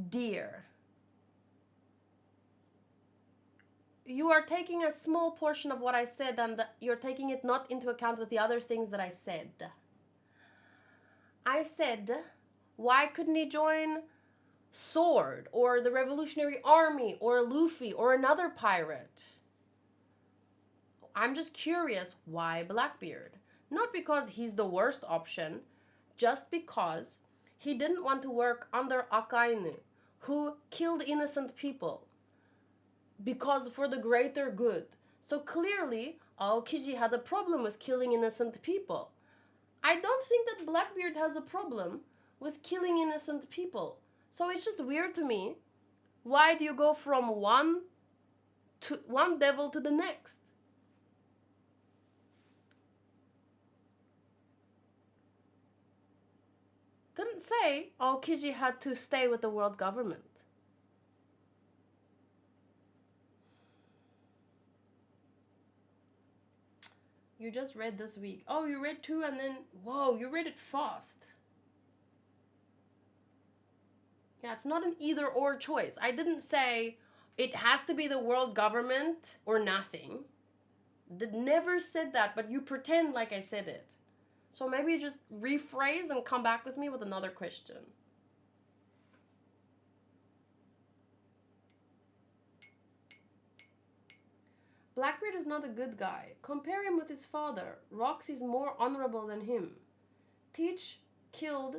Dear, you are taking a small portion of what I said and you're taking it not into account with the other things that I said. I said, why couldn't he join Sword or the Revolutionary Army or Luffy or another pirate? I'm just curious, why Blackbeard? Not because he's the worst option, just because he didn't want to work under Akainu, who killed innocent people, because for the greater good. So clearly, Aokiji had a problem with killing innocent people. I don't think that Blackbeard has a problem with killing innocent people. So it's just weird to me. Why do you go from one devil to the next? Didn't say Aokiji had to stay with the world government. You just read this week. Oh, you read 2 and then, whoa, you read it fast. Yeah, it's not an either or choice. I didn't say it has to be the world government or nothing. Never said that, but you pretend like I said it. So maybe you just rephrase and come back with me with another question. Blackbeard is not a good guy. Compare him with his father. Roxy's more honorable than him. Teach killed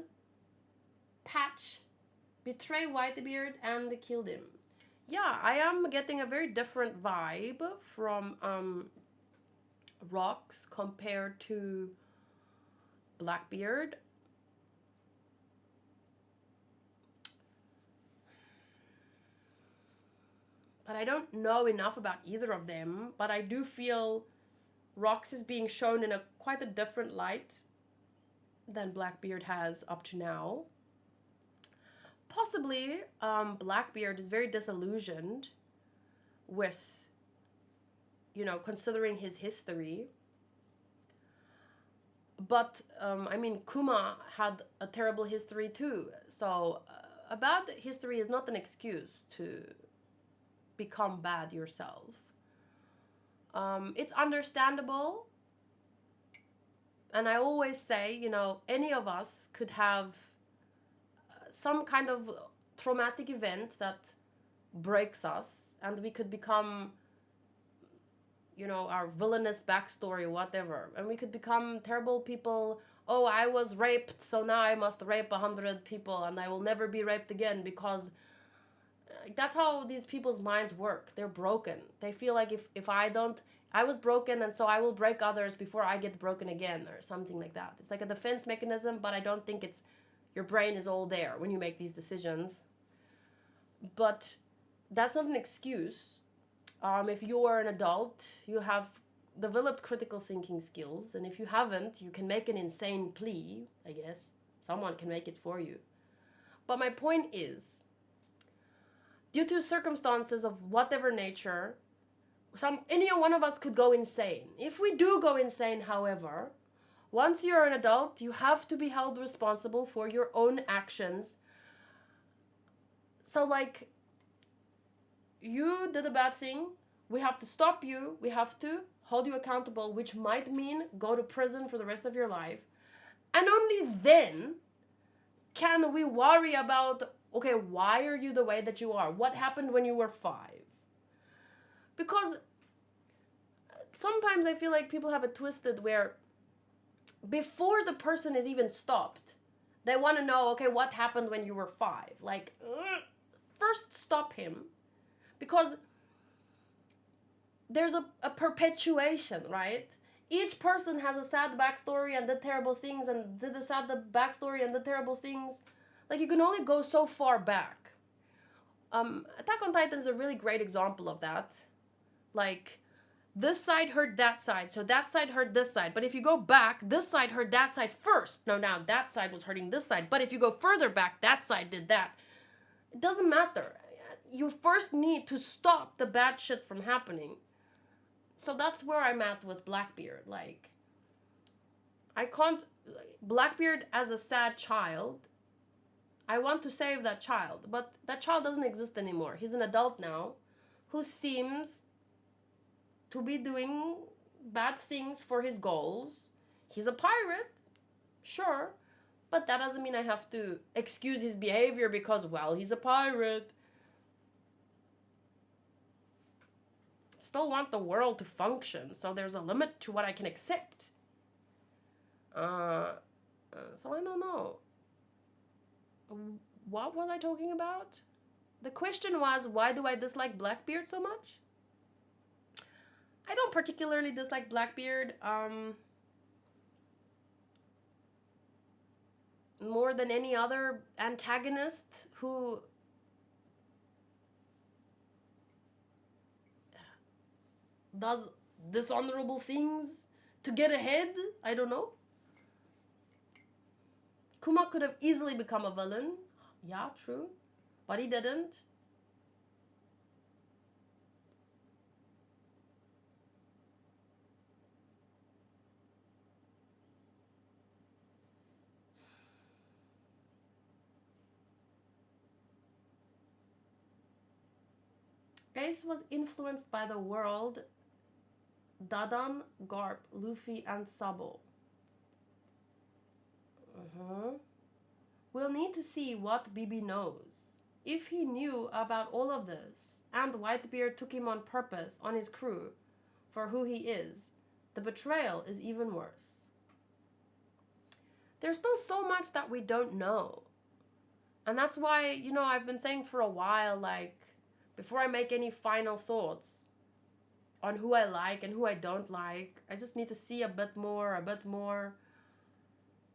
Tatch, betray Whitebeard, and killed him. Yeah, I am getting a very different vibe from Rox compared to Blackbeard. But I don't know enough about either of them. But I do feel Rox is being shown in quite a different light than Blackbeard has up to now. Possibly, Blackbeard is very disillusioned with, considering his history. But, Kuma had a terrible history too. So, a bad history is not an excuse to become bad yourself. It's understandable. And I always say, any of us could have some kind of traumatic event that breaks us, and we could become, our villainous backstory, whatever. And we could become terrible people. Oh, I was raped, so now I must rape 100 people, and I will never be raped again, because that's how these people's minds work. They're broken. They feel like if I was broken, and so I will break others before I get broken again, or something like that. It's like a defense mechanism, but I don't think your brain is all there when you make these decisions. But that's not an excuse. If you are an adult, you have developed critical thinking skills, and if you haven't, you can make an insane plea, I guess. Someone can make it for you. But my point is, due to circumstances of whatever nature, any one of us could go insane. If we do go insane, however, once you're an adult, you have to be held responsible for your own actions. So, like, you did a bad thing, we have to stop you, we have to hold you accountable, which might mean go to prison for the rest of your life. And only then can we worry about, okay, why are you the way that you are? What happened when you were 5? Because sometimes I feel like people have it twisted where before the person is even stopped, they want to know, okay, what happened when you were 5? Like, first stop him. Because there's a perpetuation, right? Each person has a sad backstory and did terrible things and did a sad backstory and did terrible things. Like, you can only go so far back. Attack on Titan is a really great example of that. Like, this side hurt that side, so that side hurt this side. But if you go back, this side hurt that side first. No, now that side was hurting this side. But if you go further back, that side did that. It doesn't matter. You first need to stop the bad shit from happening. So that's where I'm at with Blackbeard. Like, I can't... Blackbeard as a sad child, I want to save that child. But that child doesn't exist anymore. He's an adult now who seems to be doing bad things for his goals. He's a pirate, sure, but that doesn't mean I have to excuse his behavior because, well, he's a pirate. Still want the world to function, so there's a limit to what I can accept. So I don't know. What was I talking about? The question was, why do I dislike Blackbeard so much? I don't particularly dislike Blackbeard. More than any other antagonist who does dishonorable things to get ahead. I don't know. Kuma could have easily become a villain. Yeah, true. But he didn't. Ace was influenced by the world, Dadan, Garp, Luffy, and Sabo. We'll need to see what BB knows. If he knew about all of this, and Whitebeard took him on purpose on his crew for who he is, the betrayal is even worse. There's still so much that we don't know. And that's why, you know, I've been saying for a while, like, before I make any final thoughts on who I like and who I don't like, I just need to see a bit more.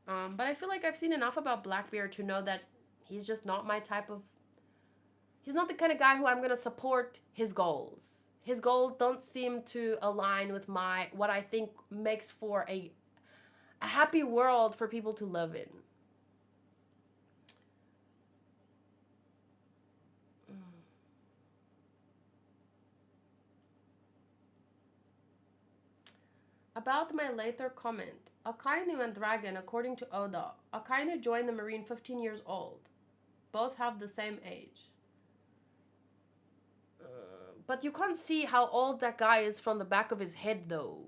But I feel like I've seen enough about Blackbeard to know that he's just not my type of... He's not the kind of guy who I'm going to support his goals. His goals don't seem to align with what I think makes for a happy world for people to live in. About my later comment, Akainu and Dragon, according to Oda, Akainu joined the Marine 15 years old. Both have the same age. But you can't see how old that guy is from the back of his head, though.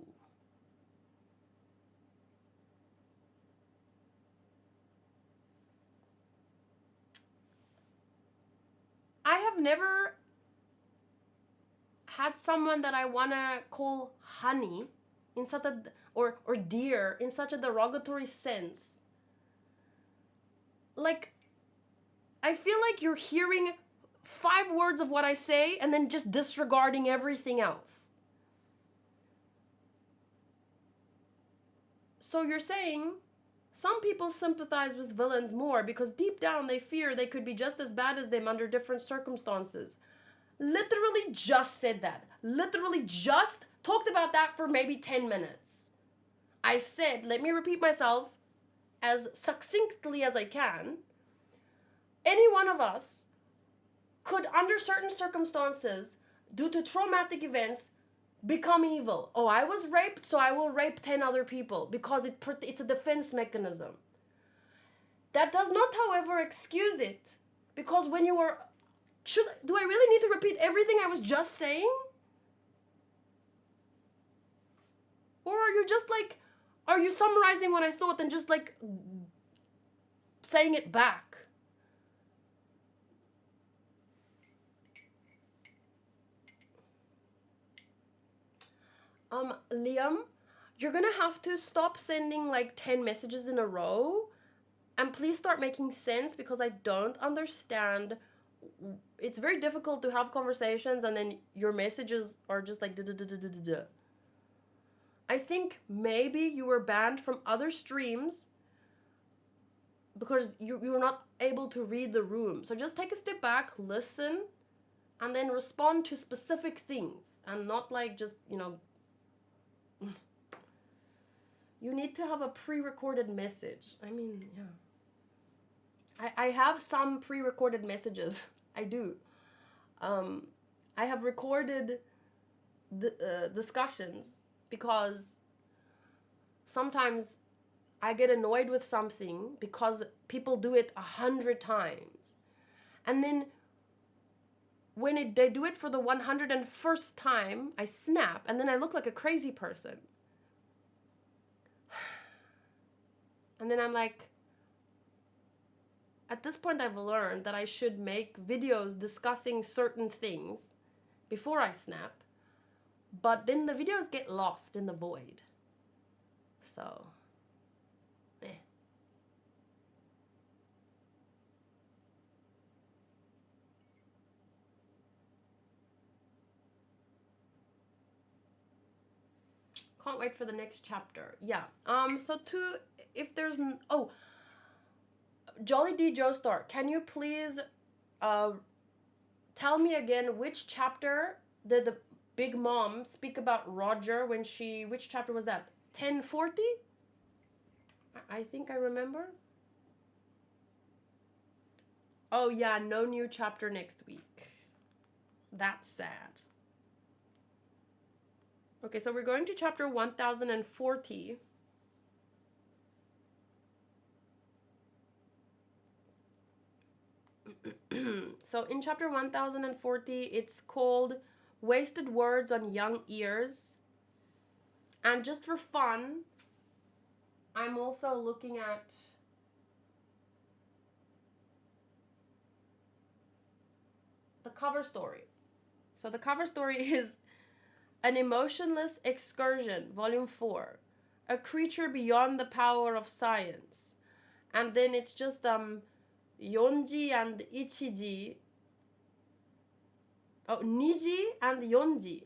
I have never had someone that I want to call honey in such a, or dear in such a derogatory sense. Like, I feel like you're hearing 5 words of what I say and then just disregarding everything else. So you're saying some people sympathize with villains more because deep down they fear they could be just as bad as them under different circumstances. Literally just said that. Literally just talked about that for maybe 10 minutes. I said, let me repeat myself as succinctly as I can. Any one of us could, under certain circumstances, due to traumatic events, become evil. Oh, I was raped, so I will rape 10 other people because it's a defense mechanism. That does not, however, excuse it. Because when you are... do I really need to repeat everything I was just saying? Or are you just like... Are you summarizing what I thought and just like... saying it back? Liam, you're gonna have to stop sending like 10 messages in a row. And please start making sense, because I don't understand. It's very difficult to have conversations and then your messages are just like da-da-da-da-da-da. I think maybe you were banned from other streams because you're not able to read the room. So just take a step back, listen, and then respond to specific things, and not like just, you know... You need to have a pre-recorded message. I mean, yeah. I have some pre-recorded messages. I do. I have recorded the discussions because sometimes I get annoyed with something because people do it 100 times. And then when they do it for the 101st time, I snap, and then I look like a crazy person. And then I'm like, at this point I've learned that I should make videos discussing certain things before I snap, but then the videos get lost in the void. So, Can't wait for the next chapter. Yeah. So if there's... Oh, Jolly D Joestar, can you please tell me again which chapter did the Big Mom speak about Roger when she... Which chapter was that? 1040? I think I remember. Oh yeah, no new chapter next week. That's sad. Okay, so we're going to chapter 1040. So in chapter 1040, it's called Wasted Words on Young Ears. And just for fun, I'm also looking at the cover story. So the cover story is An Emotionless Excursion, Volume 4. A Creature Beyond the Power of Science. And then it's just Yonji and Ichiji. Oh, Niji and Yonji.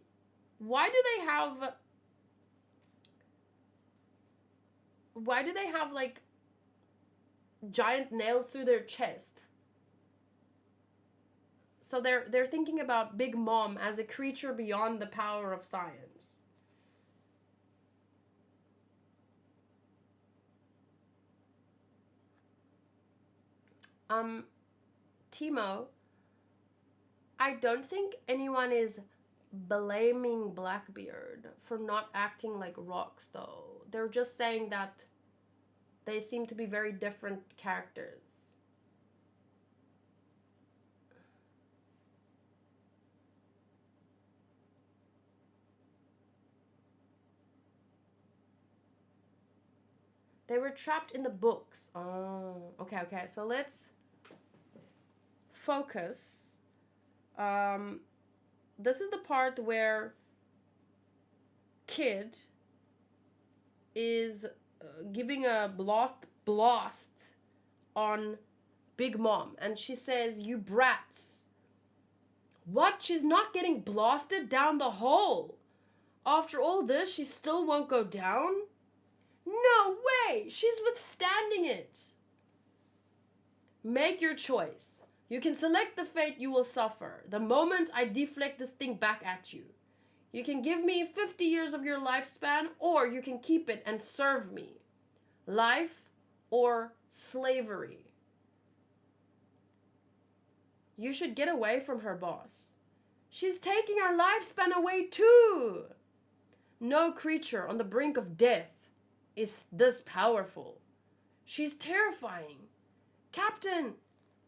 Why do they have like giant nails through their chest? So they're thinking about Big Mom as a creature beyond the power of science. Timo, I don't think anyone is blaming Blackbeard for not acting like rocks, though. They're just saying that they seem to be very different characters. They were trapped in the books. Oh, okay. So let's focus. This is the part where Kid is giving a blast on Big Mom, and she says, "You brats." What? She's not getting blasted down the hole. After all this, she still won't go down? No way! She's withstanding it. Make your choice. You can select the fate you will suffer the moment I deflect this thing back at you. You can give me 50 years of your lifespan, or you can keep it and serve me. Life or slavery. You should get away from her, boss. She's taking our lifespan away too. No creature on the brink of death is this powerful. She's terrifying. Captain,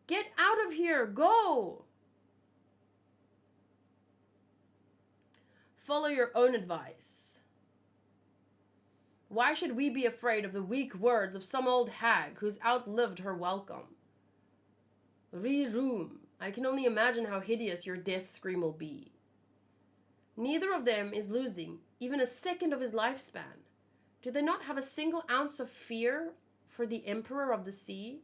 get out of here. Go. Follow your own advice. Why should we be afraid of the weak words of some old hag who's outlived her welcome? Re-room. I can only imagine how hideous your death scream will be. Neither of them is losing even a second of his lifespan. Do they not have a single ounce of fear for the Emperor of the Sea?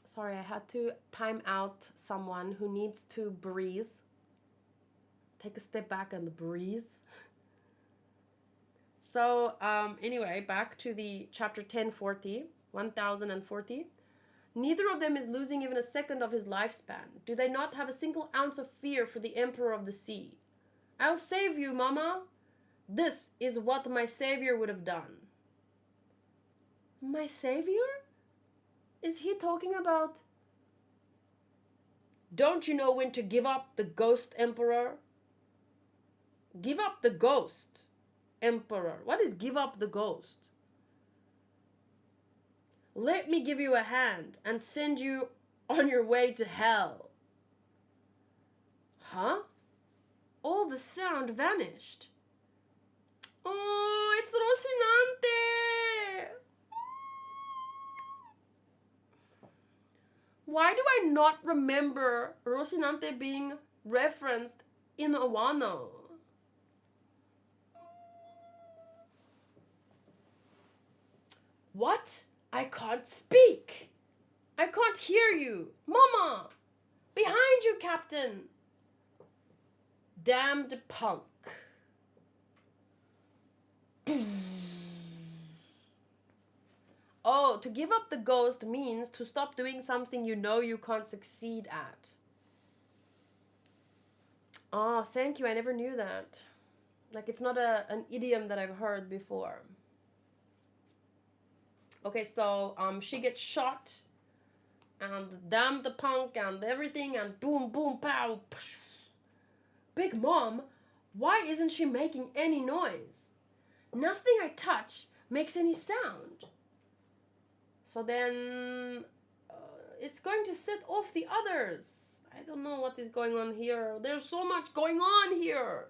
Sorry, I had to time out someone who needs to breathe. Take a step back and breathe. So, anyway, back to the chapter 1040, 1040. Neither of them is losing even a second of his lifespan. Do they not have a single ounce of fear for the Emperor of the Sea? I'll save you, Mama. This is what my savior would have done. My savior? Is he talking about... Don't you know when to give up the ghost emperor? Give up the ghost emperor. What is give up the ghost? Let me give you a hand and send you on your way to hell. Huh? All the sound vanished. Oh, it's Rocinante. Why do I not remember Rocinante being referenced in Wano? What? I can't speak. I can't hear you. Mama! Behind you, Captain! Damned punk. Oh, to give up the ghost means to stop doing something you know you can't succeed at. Oh, thank you. I never knew that. Like, it's not an idiom that I've heard before. Okay, so she gets shot, and damn the punk and everything, and boom, boom, pow. Psh. Big Mom, why isn't she making any noise? Nothing I touch makes any sound. So then it's going to set off the others. I don't know what is going on here. There's so much going on here.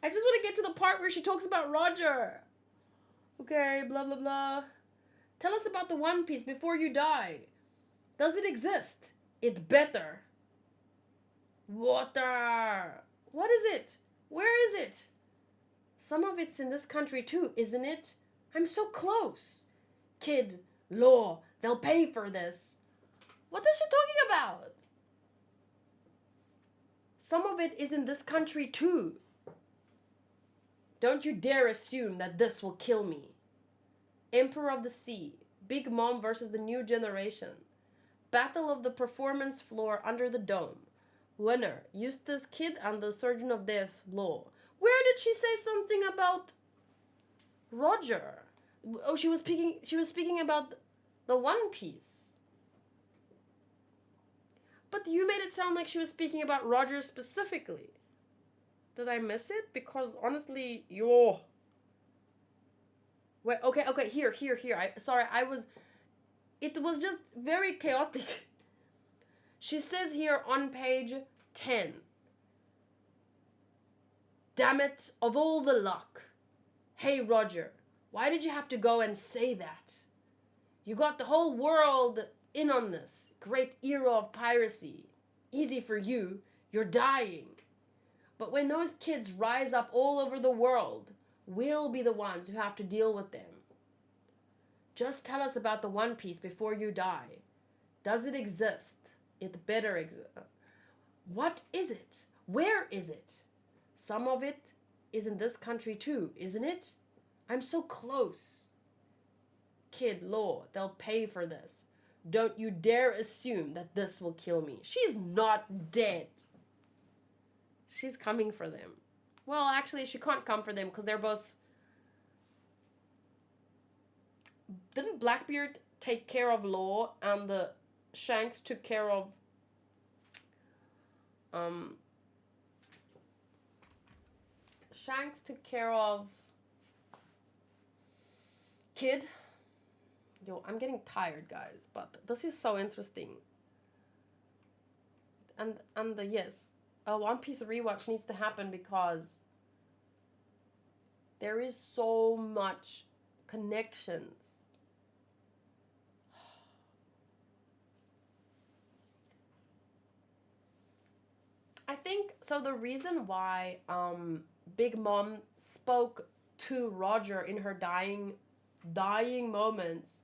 I just want to get to the part where she talks about Roger. Okay, blah, blah, blah. Tell us about the One Piece before you die. Does it exist? It better. Water. What is it? Where is it? Some of it's in this country too, isn't it? I'm so close. Kid, law, they'll pay for this. What is she talking about? Some of it is in this country too. Don't you dare assume that this will kill me. Emperor of the Sea, Big Mom versus the new generation. Battle of the performance floor under the dome. Winner, Eustace Kid and the Surgeon of Death, Law. Where did she say something about Roger? Oh, she was speaking about the One Piece. But you made it sound like she was speaking about Roger specifically. Did I miss it? Because honestly, Wait, okay, here. It was just very chaotic. She says here on page 10. Damn it, of all the luck. Hey, Roger, why did you have to go and say that? You got the whole world in on this great era of piracy. Easy for you, you're dying. But when those kids rise up all over the world, we'll be the ones who have to deal with them. Just tell us about the One Piece before you die. Does it exist? It better exist. What is it? Where is it? Some of it is in this country too, isn't it? I'm so close. Kid Law, they'll pay for this. Don't you dare assume that this will kill me. She's not dead. She's coming for them. Well, actually, she can't come for them because they're both... Didn't Blackbeard take care of Law and the Shanks took care of... Shanks took care of... Kid? Yo, I'm getting tired, guys, but this is so interesting. And yes, a One Piece rewatch needs to happen because there is so much connections. I think, so the reason why Big Mom spoke to Roger in her dying moments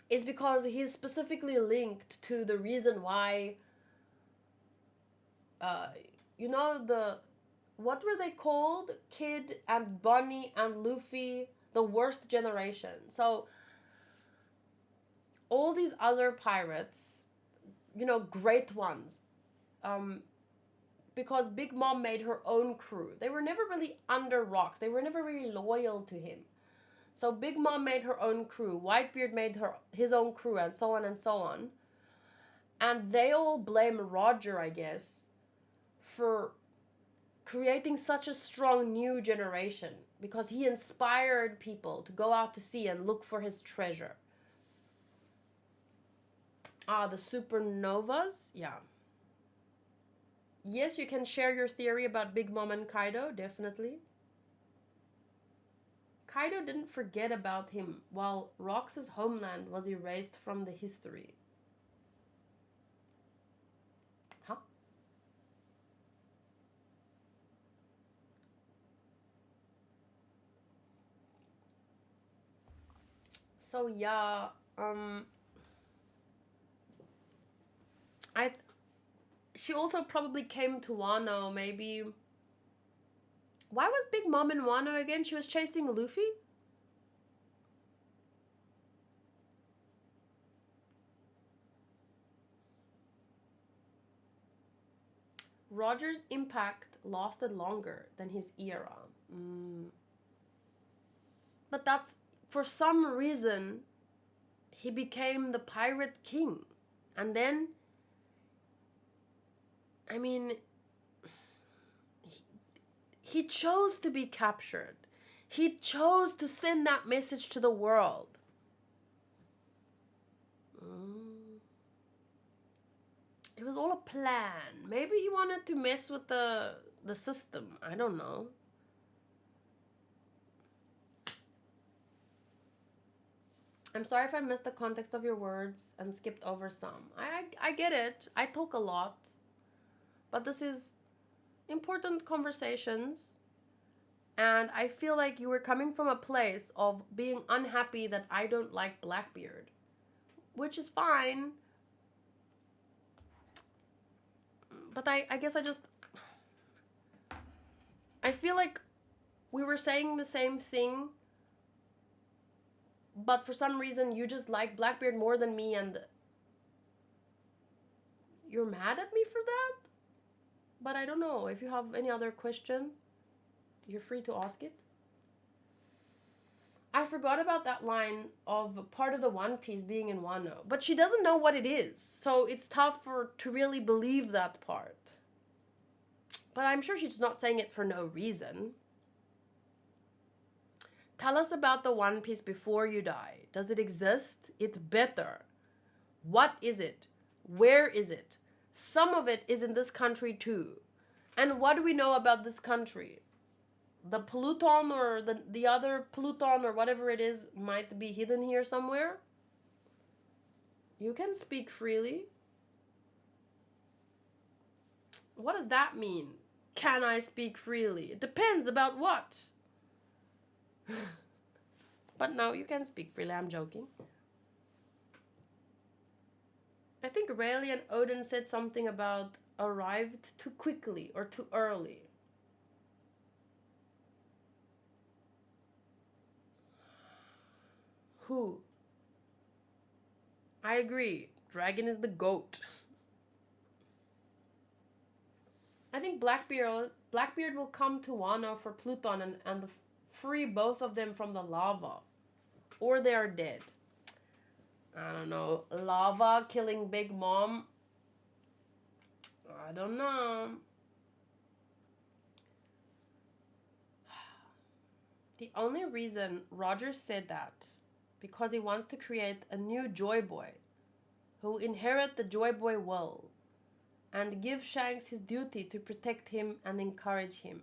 is because he's specifically linked to the reason why, what were they called? Kid and Bonnie and Luffy, the worst generation. So all these other pirates, great ones, because Big Mom made her own crew. They were never really under rocks. They were never really loyal to him. So Big Mom made her own crew. Whitebeard made his own crew, and so on and so on. And they all blame Roger, I guess, for creating such a strong new generation. Because he inspired people to go out to sea and look for his treasure. The supernovas? Yeah. Yes, you can share your theory about Big Mom and Kaido, definitely. Kaido didn't forget about him, while Rox's homeland was erased from the history. Huh? So yeah, she also probably came to Wano, maybe. Why was Big Mom in Wano again? She was chasing Luffy? Roger's impact lasted longer than his era. But that's, for some reason, he became the pirate king. And then, I mean, he chose to be captured. He chose to send that message to the world. It was all a plan. Maybe he wanted to mess with the system. I don't know. I'm sorry if I missed the context of your words and skipped over some. I get it. I talk a lot. But this is important conversations. And I feel like you were coming from a place of being unhappy that I don't like Blackbeard. Which is fine. But I guess I feel like we were saying the same thing, but for some reason you just like Blackbeard more than me and you're mad at me for that? But I don't know. If you have any other question, you're free to ask it. I forgot about that line of part of the One Piece being in Wano. But she doesn't know what it is. So it's tough to really believe that part. But I'm sure she's not saying it for no reason. Tell us about the One Piece before you die. Does it exist? It's better. What is it? Where is it? Some of it is in this country too. And what do we know about this country? The Pluton or the other Pluton or whatever it is might be hidden here somewhere. You can speak freely. What does that mean? Can I speak freely? It depends about what. But no, you can speak freely. I'm joking. I think Rayleigh and Odin said something about arrived too quickly or too early. Who? I agree. Dragon is the goat. I think Blackbeard will come to Wano for Pluton and free both of them from the lava. Or they are dead. I don't know. Lava killing Big Mom. I don't know. The only reason Roger said that because he wants to create a new Joy Boy who inherit the Joy Boy will and give Shanks his duty to protect him and encourage him.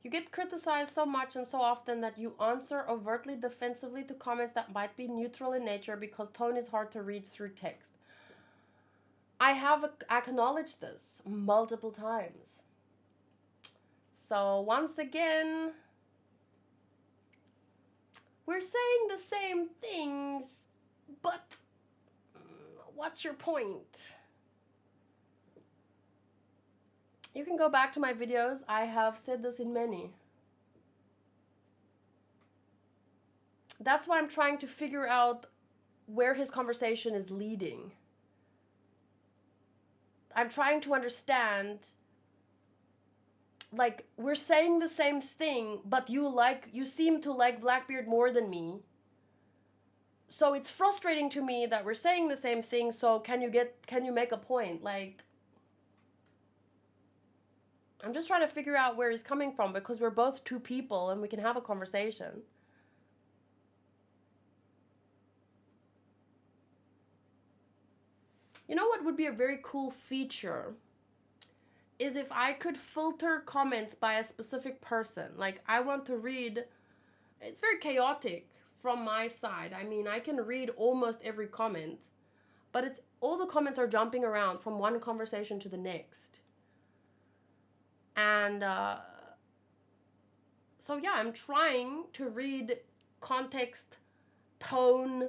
You get criticized so much and so often that you answer overtly defensively to comments that might be neutral in nature because tone is hard to read through text. I have acknowledged this multiple times. So once again, we're saying the same things, but what's your point? You can go back to my videos. I have said this in many. That's why I'm trying to figure out where his conversation is leading. I'm trying to understand, like, we're saying the same thing, but you seem to like Blackbeard more than me. So it's frustrating to me that we're saying the same thing, so can you make a point? Like, I'm just trying to figure out where he's coming from because we're both two people and we can have a conversation. You know what would be a very cool feature is if I could filter comments by a specific person. Like, I want to read, it's very chaotic from my side. I mean, I can read almost every comment, but it's all the comments are jumping around from one conversation to the next. And so yeah, I'm trying to read context, tone,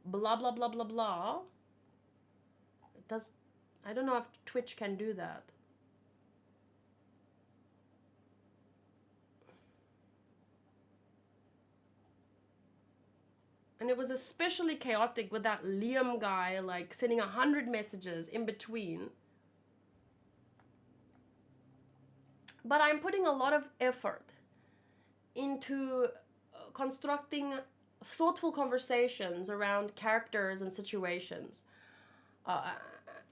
blah, blah, blah, blah, blah. I don't know if Twitch can do that. And it was especially chaotic with that Liam guy, like, sending 100 messages in between. But I'm putting a lot of effort into constructing thoughtful conversations around characters and situations.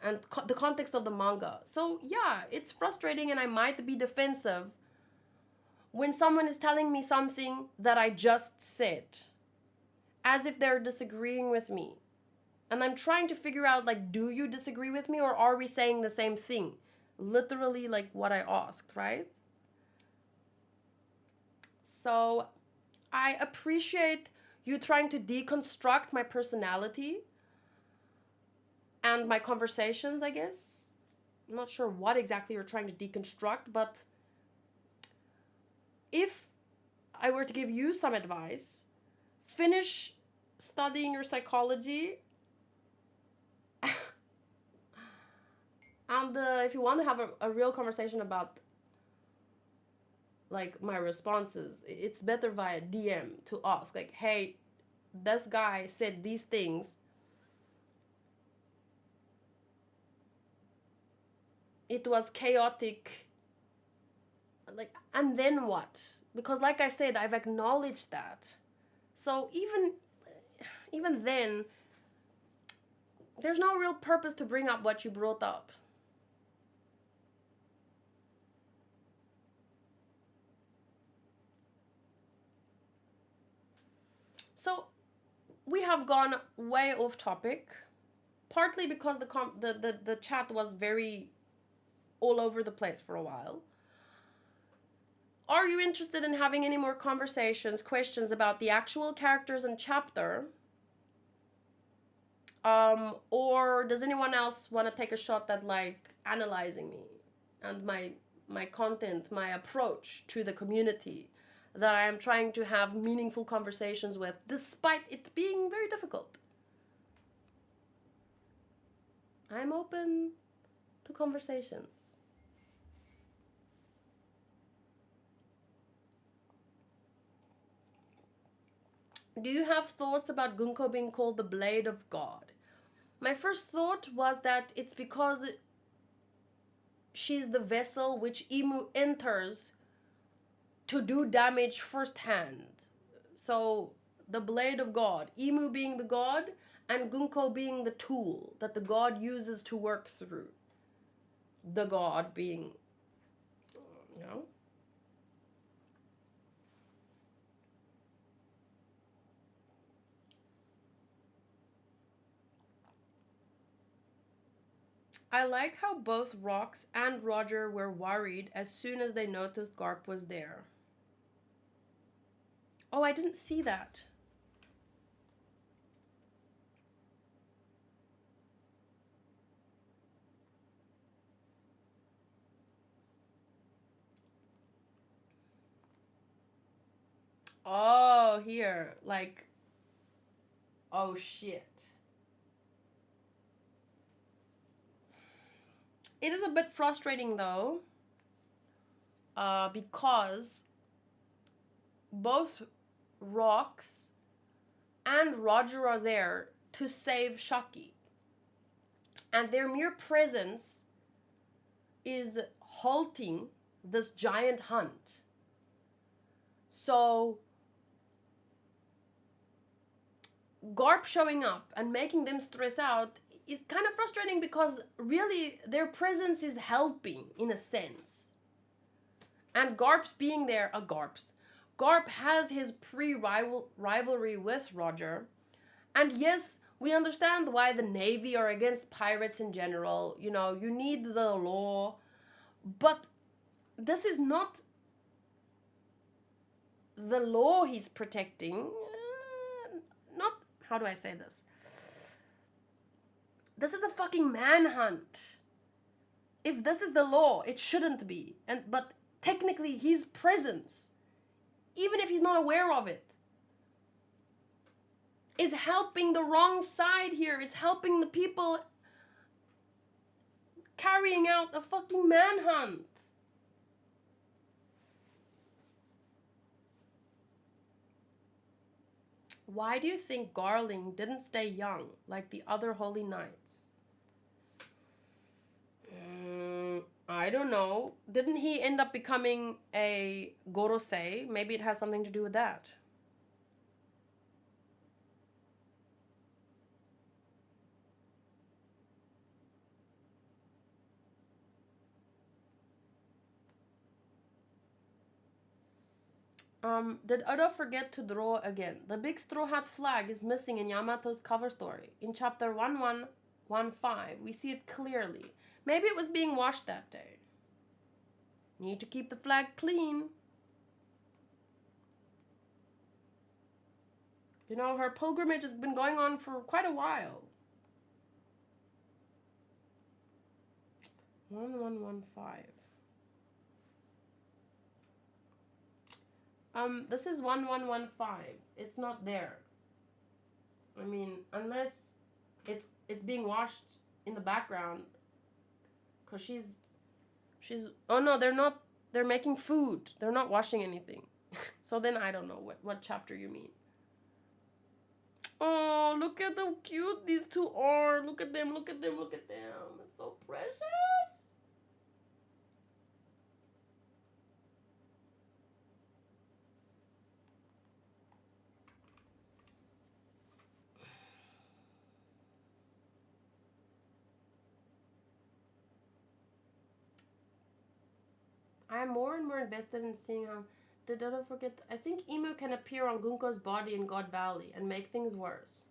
And the context of the manga. So yeah, it's frustrating and I might be defensive when someone is telling me something that I just said, as if they're disagreeing with me. And I'm trying to figure out, like, do you disagree with me or are we saying the same thing? Literally, like what I asked, right? So I appreciate you trying to deconstruct my personality and my conversations, I guess. I'm not sure what exactly you're trying to deconstruct, but if I were to give you some advice, finish studying your psychology. And if you want to have a real conversation about, like, my responses, it's better via DM to ask, like, hey, this guy said these things. It was chaotic, like, and then what? Because, like I said, I've acknowledged that. So even then, there's no real purpose to bring up what you brought up. So we have gone way off topic, partly because the chat was very all over the place for a while. Are you interested in having any more conversations, questions about the actual characters and chapter? Or does anyone else want to take a shot at, like, analyzing me and my content, my approach to the community, that I am trying to have meaningful conversations with, despite it being very difficult. I'm open to conversations. Do you have thoughts about Gunko being called the Blade of God? My first thought was that it's because she's the vessel which Imu enters to do damage firsthand. So, the Blade of God, Imu being the god, and Gunko being the tool that the god uses to work through. The god being, you know. I like how both Rox and Roger were worried as soon as they noticed Garp was there. Oh, I didn't see that. Oh, here. Like, oh shit. It is a bit frustrating though, because both Rox and Roger are there to save Shaki. And their mere presence is halting this giant hunt. So, Garp showing up and making them stress out is kind of frustrating because really their presence is helping in a sense. And Garp's being there, Garp has his rivalry with Roger. And yes, we understand why the Navy are against pirates in general. You know, you need the law. But this is not the law he's protecting. Not, how do I say this? This is a fucking manhunt. If this is the law, it shouldn't be. But technically, his presence, even if he's not aware of it, is helping the wrong side here. It's helping the people carrying out a fucking manhunt. Why do you think Garling didn't stay young like the other holy knights? I don't know. Didn't he end up becoming a Gorosei? Maybe it has something to do with that. Did Oda forget to draw again? The big straw hat flag is missing in Yamato's cover story. In chapter 1115, we see it clearly. Maybe it was being washed that day. Need to keep the flag clean. You know, her pilgrimage has been going on for quite a while. 1115. This is 1115. It's not there. I mean, unless it's being washed in the background. Cause she's oh no, they're not, they're making food. They're not washing anything. So then I don't know what chapter you mean. Oh, look at how cute these two are. Look at them, look at them, look at them. It's so precious. I'm more and more invested in seeing how... Did I forget? I think Emu can appear on Gunko's body in God Valley and make things worse.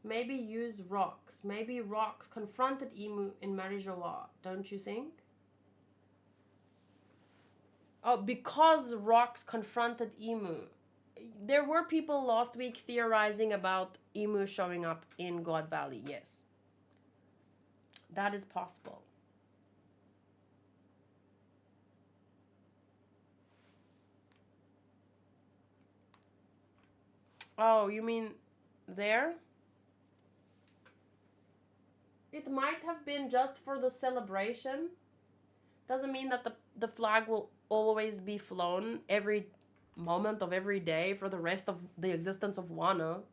Maybe use Rox. Maybe Rox confronted Emu in Marijoa, don't you think? Oh, because Rox confronted Emu. There were people last week theorizing about Emu showing up in God Valley, yes. That is possible. Oh, you mean there? It might have been just for the celebration. Doesn't mean that the flag will always be flown every moment of every day for the rest of the existence of Wano.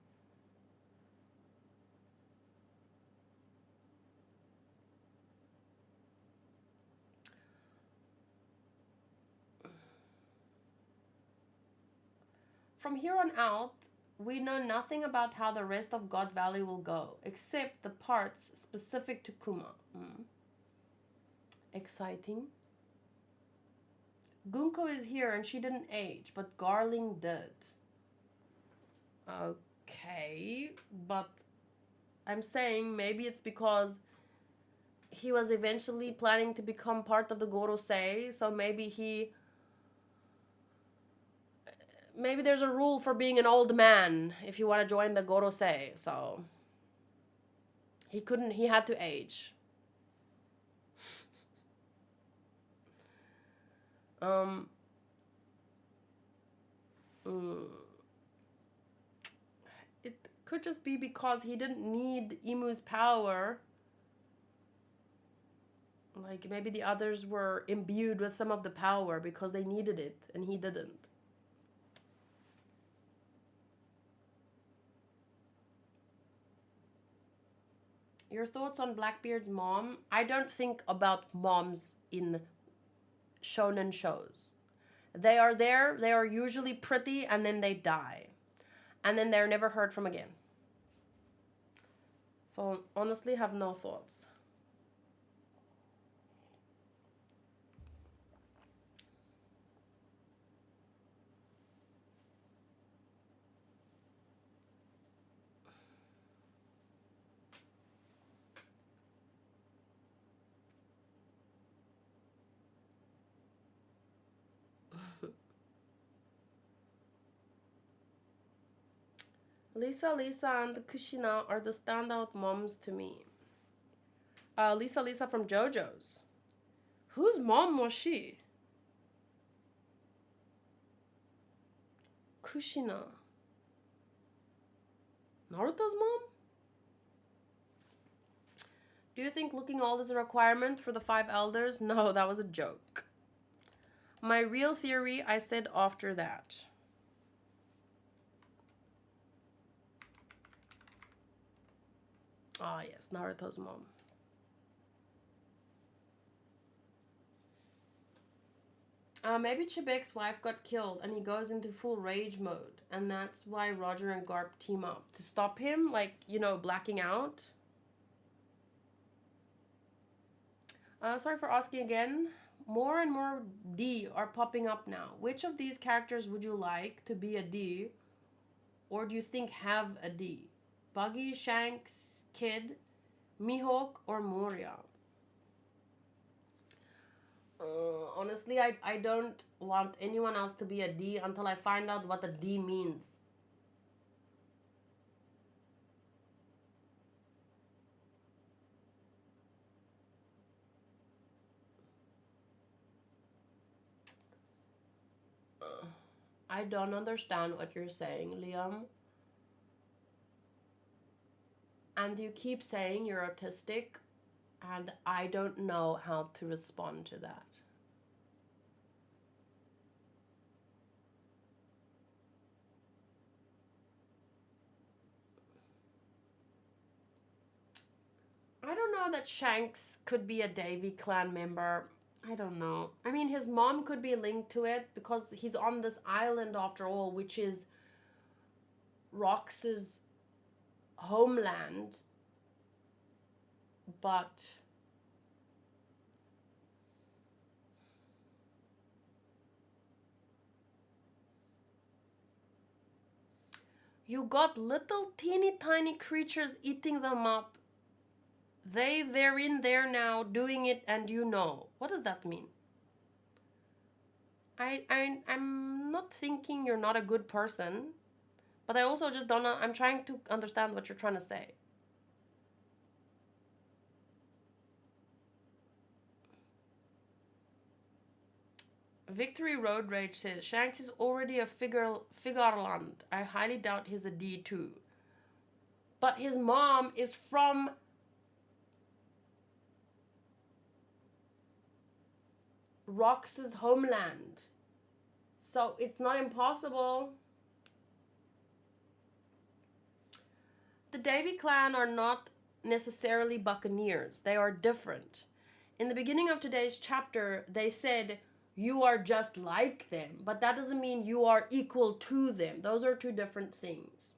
From here on out, we know nothing about how the rest of God Valley will go, except the parts specific to Kuma. Exciting. Gunko is here and she didn't age, but Garling did. Okay, but I'm saying maybe it's because he was eventually planning to become part of the Gorosei, so maybe there's a rule for being an old man if you want to join the Gorosei, so he had to age. It could just be because he didn't need Imu's power. Like, maybe the others were imbued with some of the power because they needed it, and he didn't. Your thoughts on Blackbeard's mom? I don't think about moms in shonen shows. They are there, they are usually pretty, and then they die. And then they're never heard from again. So, honestly, have no thoughts. Lisa and Kushina are the standout moms to me. Lisa from JoJo's. Whose mom was she? Kushina. Naruto's mom? Do you think looking old is a requirement for the 5 elders? No, that was a joke. My real theory, I said after that. Ah, yes, Naruto's mom. Maybe Chibek's wife got killed and he goes into full rage mode. And that's why Roger and Garp team up. To stop him, like, blacking out. Sorry for asking again. More and more D are popping up now. Which of these characters would you like to be a D? Or do you think have a D? Buggy, Shanks, Kid, Mihawk, or Moria? Honestly, I don't want anyone else to be a D until I find out what a D means. I don't understand what you're saying, Liam. And you keep saying you're autistic, and I don't know how to respond to that. I don't know that Shanks could be a Davy clan member. I don't know. I mean, his mom could be linked to it because he's on this island after all, which is Rox's homeland. But you got little teeny tiny creatures eating them up. They're in there now doing it, and what does that mean? I'm not thinking you're not a good person, but I also just don't know. I'm trying to understand what you're trying to say. Victory Road Rage says, Shanks is already a Figurland. I highly doubt he's a D too. But his mom is from Rox's homeland. So it's not impossible. The Davy clan are not necessarily buccaneers. They are different. In the beginning of today's chapter, they said, you are just like them. But that doesn't mean you are equal to them. Those are two different things.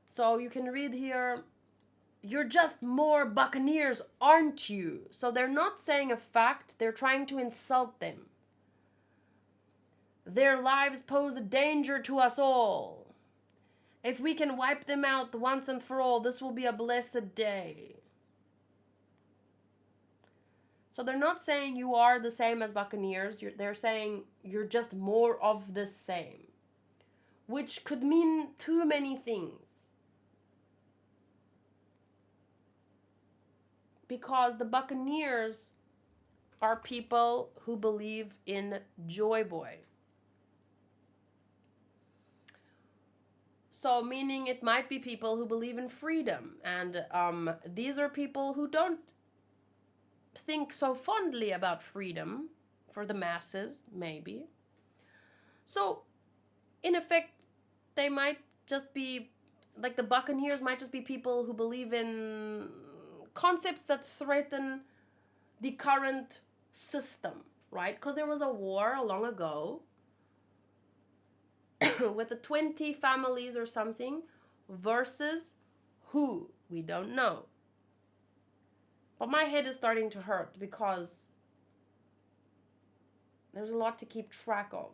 So you can read here, you're just more buccaneers, aren't you? So they're not saying a fact. They're trying to insult them. Their lives pose a danger to us all. If we can wipe them out once and for all, this will be a blessed day. So they're not saying you are the same as buccaneers. They're saying you're just more of the same. Which could mean too many things. Because the buccaneers are people who believe in Joy Boy. So meaning it might be people who believe in freedom. And these are people who don't think so fondly about freedom for the masses, maybe. So, in effect, they might just be, like the buccaneers might just be people who believe in concepts that threaten the current system, right? Because there was a war long ago with the 20 families or something versus who? We don't know. But my head is starting to hurt because there's a lot to keep track of.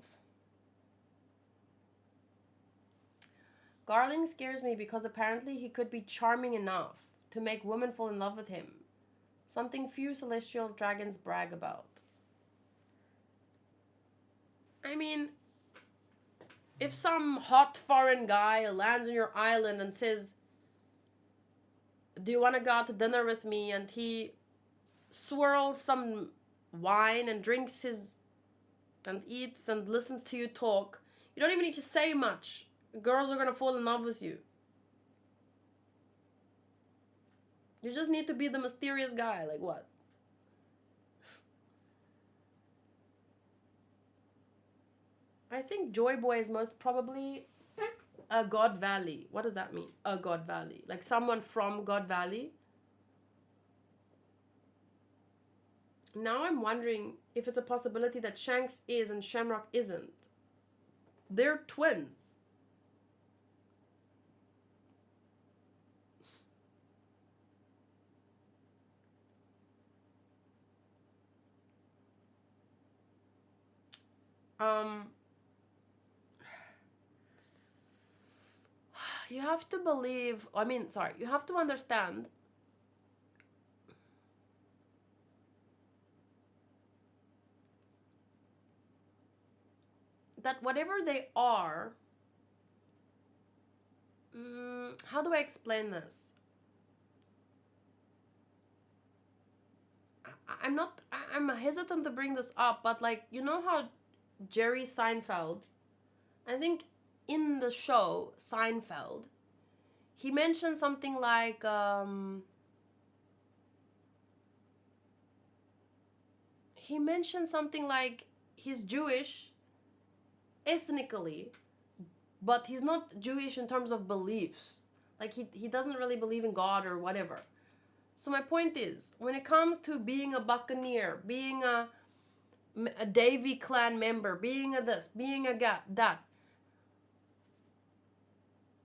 Garling scares me because apparently he could be charming enough to make women fall in love with him. Something few celestial dragons brag about. I mean, if some hot foreign guy lands on your island and says, do you want to go out to dinner with me? And he swirls some wine and drinks his, and eats and listens to you talk. You don't even need to say much. Girls are going to fall in love with you. You just need to be the mysterious guy. Like what? I think Joy Boy is most probably a God Valley. What does that mean? A God Valley. Like someone from God Valley. Now I'm wondering if it's a possibility that Shanks is and Shamrock isn't. They're twins. You have to believe, you have to understand that whatever they are, how do I explain this? I'm hesitant to bring this up, but like, you know how Jerry Seinfeld, I think in the show Seinfeld, he mentioned something like, he's Jewish ethnically, but he's not Jewish in terms of beliefs. Like he doesn't really believe in God or whatever. So my point is, when it comes to being a buccaneer, being a Davy clan member, being a this, being a that,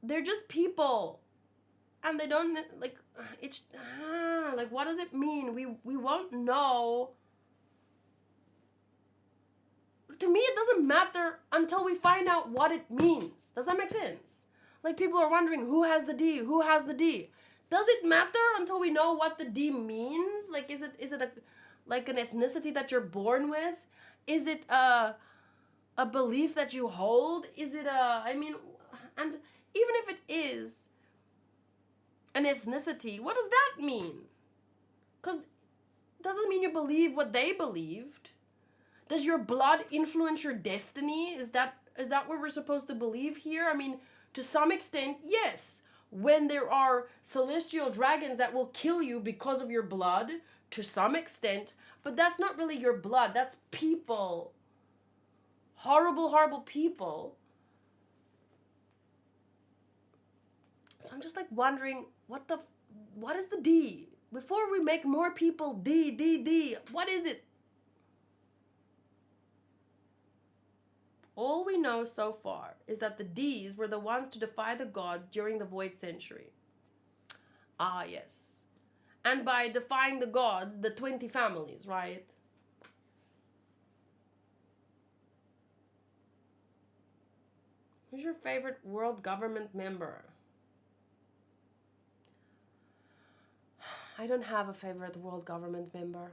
they're just people, and they don't like it's like, what does it mean? We won't know. To me, it doesn't matter until we find out what it means. Does that make sense? Like, people are wondering, who has the D? Who has the D? Does it matter until we know what the D means? Like, is it an ethnicity that you're born with? Is it a belief that you hold? Is it and even if it is an ethnicity, what does that mean? Because Doesn't mean you believe what they believed. Does your blood influence your destiny? Is that what we're supposed to believe here? I mean, to some extent, yes. When there are celestial dragons that will kill you because of your blood, to some extent, but that's not really your blood. That's people. Horrible, horrible people. So I'm just like wondering, what is the D? Before we make more people D, what is it? All we know so far is that the D's were the ones to defy the gods during the Void Century. Ah, yes. And by defying the gods, the 20 families, right? Who's your favorite world government member? I don't have a favorite world government member.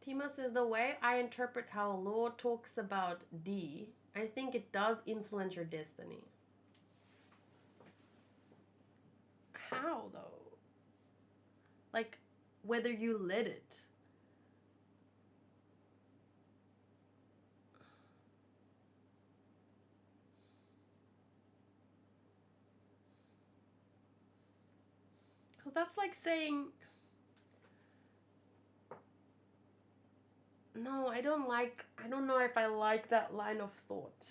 Timo says, the way I interpret how law talks about D, I think it does influence your destiny. How, though? Like, whether you let it. Because that's like saying, no, I don't know if I like that line of thought.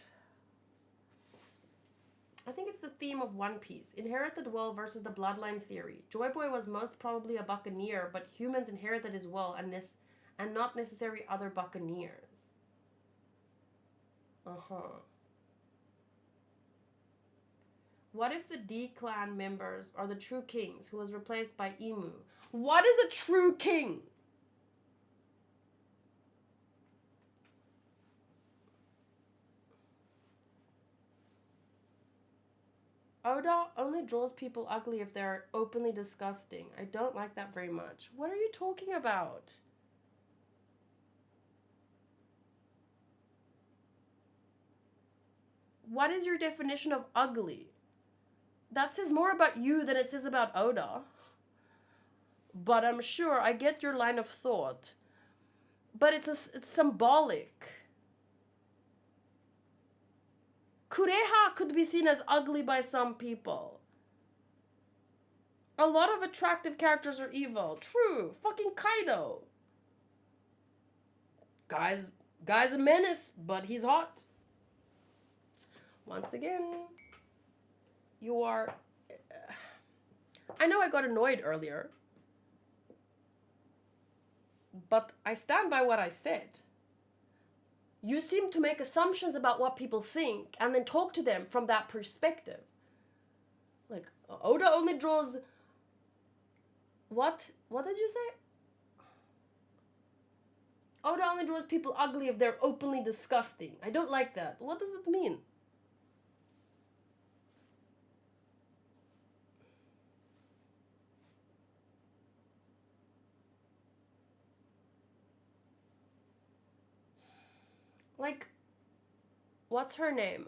I think it's the theme of One Piece. Inherited will versus the bloodline theory. Joy Boy was most probably a buccaneer, but humans inherited his will and not necessarily other buccaneers. Uh-huh. What if the D clan members are the true kings who was replaced by Emu? What is a true king? Oda only draws people ugly if they're openly disgusting. I don't like that very much. What are you talking about? What is your definition of ugly? That says more about you than it says about Oda. But I'm sure I get your line of thought. But it's symbolic. Kureha could be seen as ugly by some people. A lot of attractive characters are evil. True. Fucking Kaido. Guy's a menace, but he's hot. Once again, you are... I know I got annoyed earlier, but I stand by what I said. You seem to make assumptions about what people think and then talk to them from that perspective. Like, Oda only draws... What? What did you say? Oda only draws people ugly if they're openly disgusting. I don't like that. What does it mean? Like, what's her name?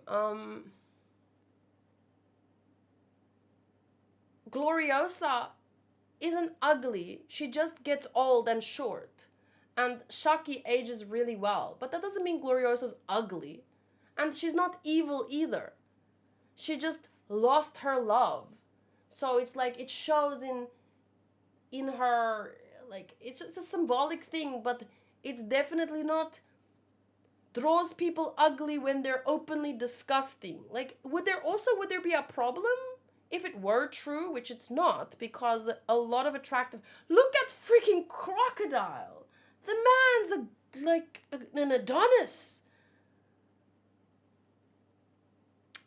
Gloriosa isn't ugly. She just gets old and short. And Shaki ages really well. But that doesn't mean Gloriosa's ugly. And she's not evil either. She just lost her love. So it's like it shows in her, like, it's just a symbolic thing, but it's definitely not draws people ugly when they're openly disgusting. Like, would there be a problem if it were true, which it's not, because a lot of attractive... Look at freaking Crocodile! The man's an Adonis!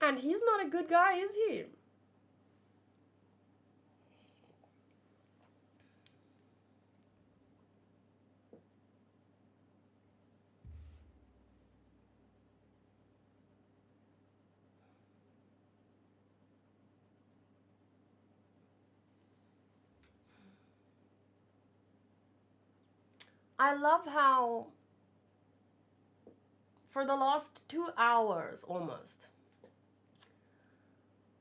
And he's not a good guy, is he? I love how for the last 2 hours almost,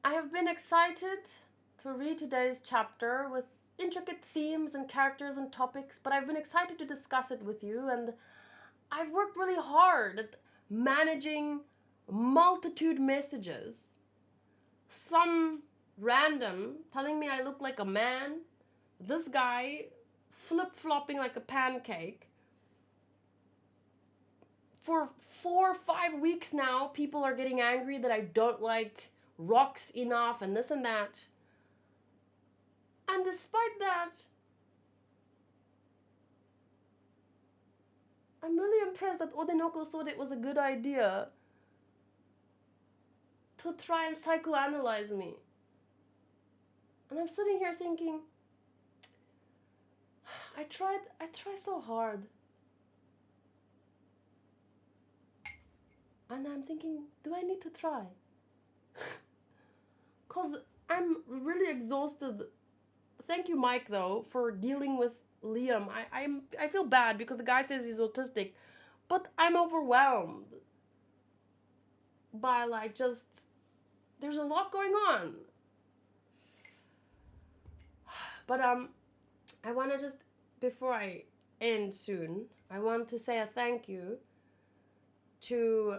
I have been excited to read today's chapter with intricate themes and characters and topics, but I've been excited to discuss it with you, and I've worked really hard at managing multitude messages. Some random telling me I look like a man, this guy flip-flopping like a pancake. For 4 or 5 weeks now, people are getting angry that I don't like rocks enough and this and that. And despite that, I'm really impressed that Odinoko thought it was a good idea to try and psychoanalyze me. And I'm sitting here thinking, I tried so hard. And I'm thinking, do I need to try? Because I'm really exhausted. Thank you, Mike, though, for dealing with Liam. I feel bad because the guy says he's autistic, but I'm overwhelmed by there's a lot going on. But I want to just, before I end soon, I want to say a thank you to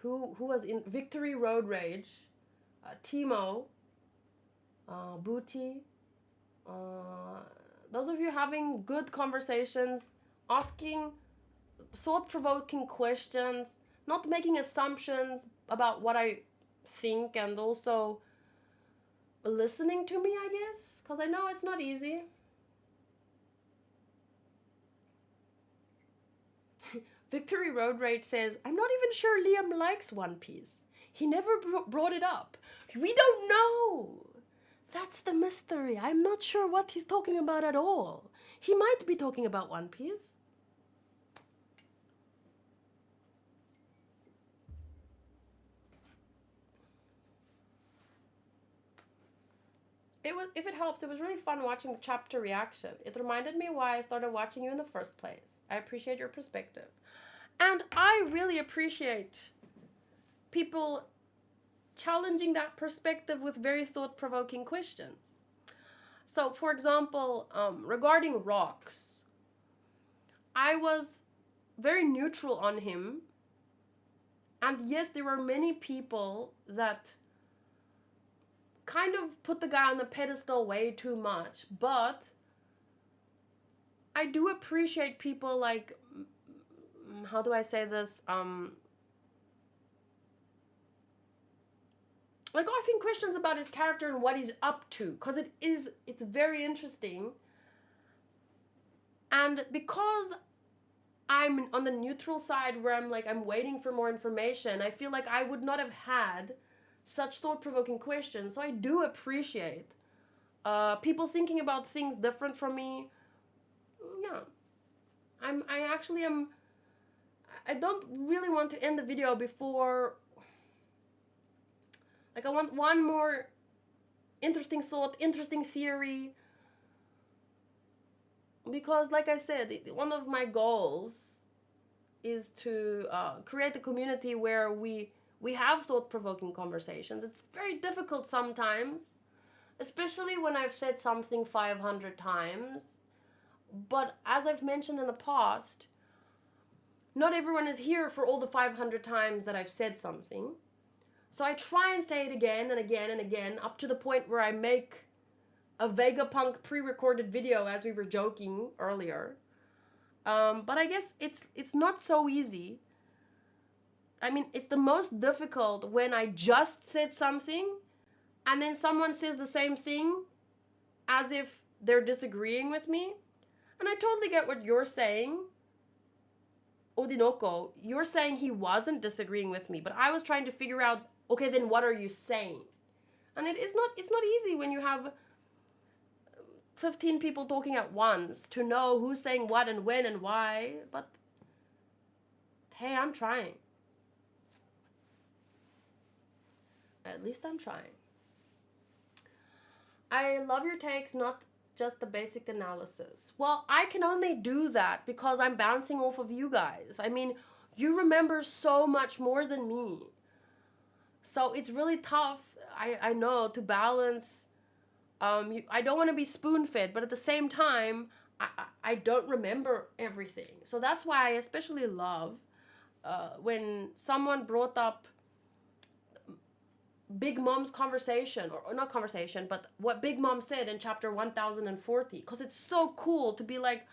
who was in Victory Road Rage, Timo, Booty, those of you having good conversations, asking thought-provoking questions, not making assumptions about what I think, and also listening to me, I guess, because I know it's not easy. Victory Road Rage says, I'm not even sure Liam likes One Piece. He never brought it up. We don't know. That's the mystery. I'm not sure what he's talking about at all. He might be talking about One Piece. If it helps, it was really fun watching the chapter reaction. It reminded me why I started watching you in the first place. I appreciate your perspective. And I really appreciate people challenging that perspective with very thought-provoking questions. So, for example, regarding rocks, I was very neutral on him. And yes, there were many people that kind of put the guy on the pedestal way too much, but I do appreciate people like, how do I say this, like asking questions about his character and what he's up to, because it's very interesting. And because I'm on the neutral side where I'm waiting for more information, I feel like I would not have had such thought-provoking questions. So I do appreciate people thinking about things different from me. Yeah, I don't really want to end the video before, like, I want one more interesting thought, interesting theory, because like I said, one of my goals is to create a community where we have thought-provoking conversations. It's very difficult sometimes, especially when I've said something 500 times. But as I've mentioned in the past, not everyone is here for all the 500 times that I've said something. So I try and say it again and again and again, up to the point where I make a Vegapunk pre-recorded video, as we were joking earlier. But I guess it's not so easy. I mean, it's the most difficult when I just said something and then someone says the same thing as if they're disagreeing with me. And I totally get what you're saying, Odinoko. You're saying he wasn't disagreeing with me, but I was trying to figure out, okay, then what are you saying? And it's not easy when you have 15 people talking at once to know who's saying what and when and why. But hey, I'm trying. At least I'm trying. I love your takes, not just the basic analysis. Well, I can only do that because I'm bouncing off of you guys. I mean, you remember so much more than me. So it's really tough, I know, to balance. I don't want to be spoon fed, but at the same time, I don't remember everything. So that's why I especially love when someone brought up Big Mom's conversation, or not conversation, but what Big Mom said in chapter 1040, because it's so cool to be like,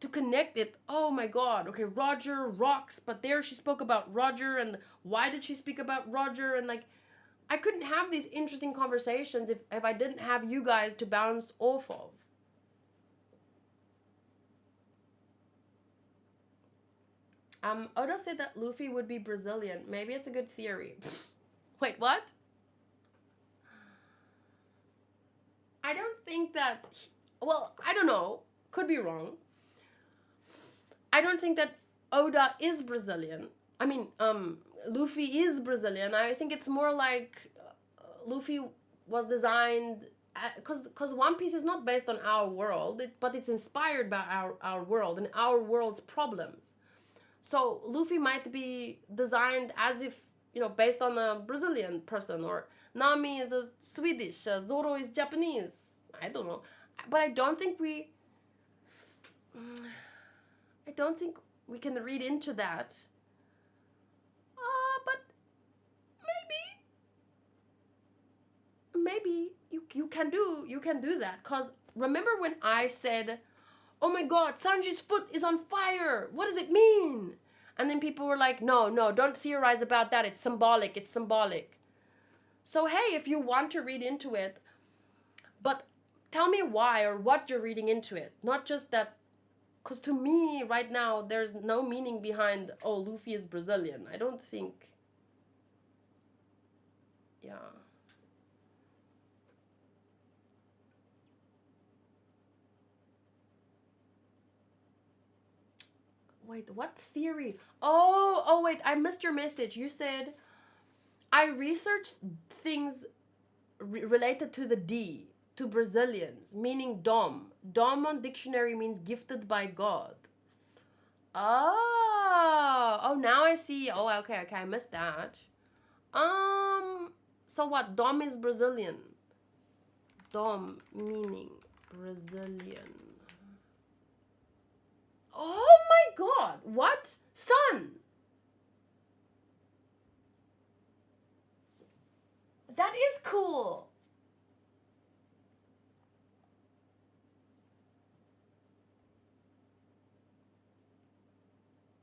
to connect it. Oh my god, okay, Roger rocks, but there she spoke about Roger, and why did she speak about Roger, and like, I couldn't have these interesting conversations if I didn't have you guys to bounce off of. Oda said that Luffy would be Brazilian. Maybe it's a good theory. Wait, what? I don't think that. Well, I don't know. Could be wrong. I don't think that Oda is Brazilian. I mean, Luffy is Brazilian. I think it's more like Luffy was designed because One Piece is not based on our world, but it's inspired by our world and our world's problems. So Luffy might be designed as if, based on a Brazilian person, or Nami is a Swedish, Zoro is Japanese. I don't know, but I don't think we can read into that. But maybe you can do that, because remember when I said, oh my god, Sanji's foot is on fire, what does it mean? And then people were like, no, don't theorize about that, it's symbolic. So hey, if you want to read into it, but tell me why or what you're reading into it, not just that. Because to me right now there's no meaning behind, oh, Luffy is Brazilian. I don't think. Yeah. Wait, what theory? Oh, wait, I missed your message. You said, I researched things related to the D, to Brazilians, meaning Dom. Dom on dictionary means gifted by God. Oh, now I see. Oh, okay, I missed that. So what? Dom is Brazilian. Dom meaning Brazilian. Oh my god, what? Sun! That is cool!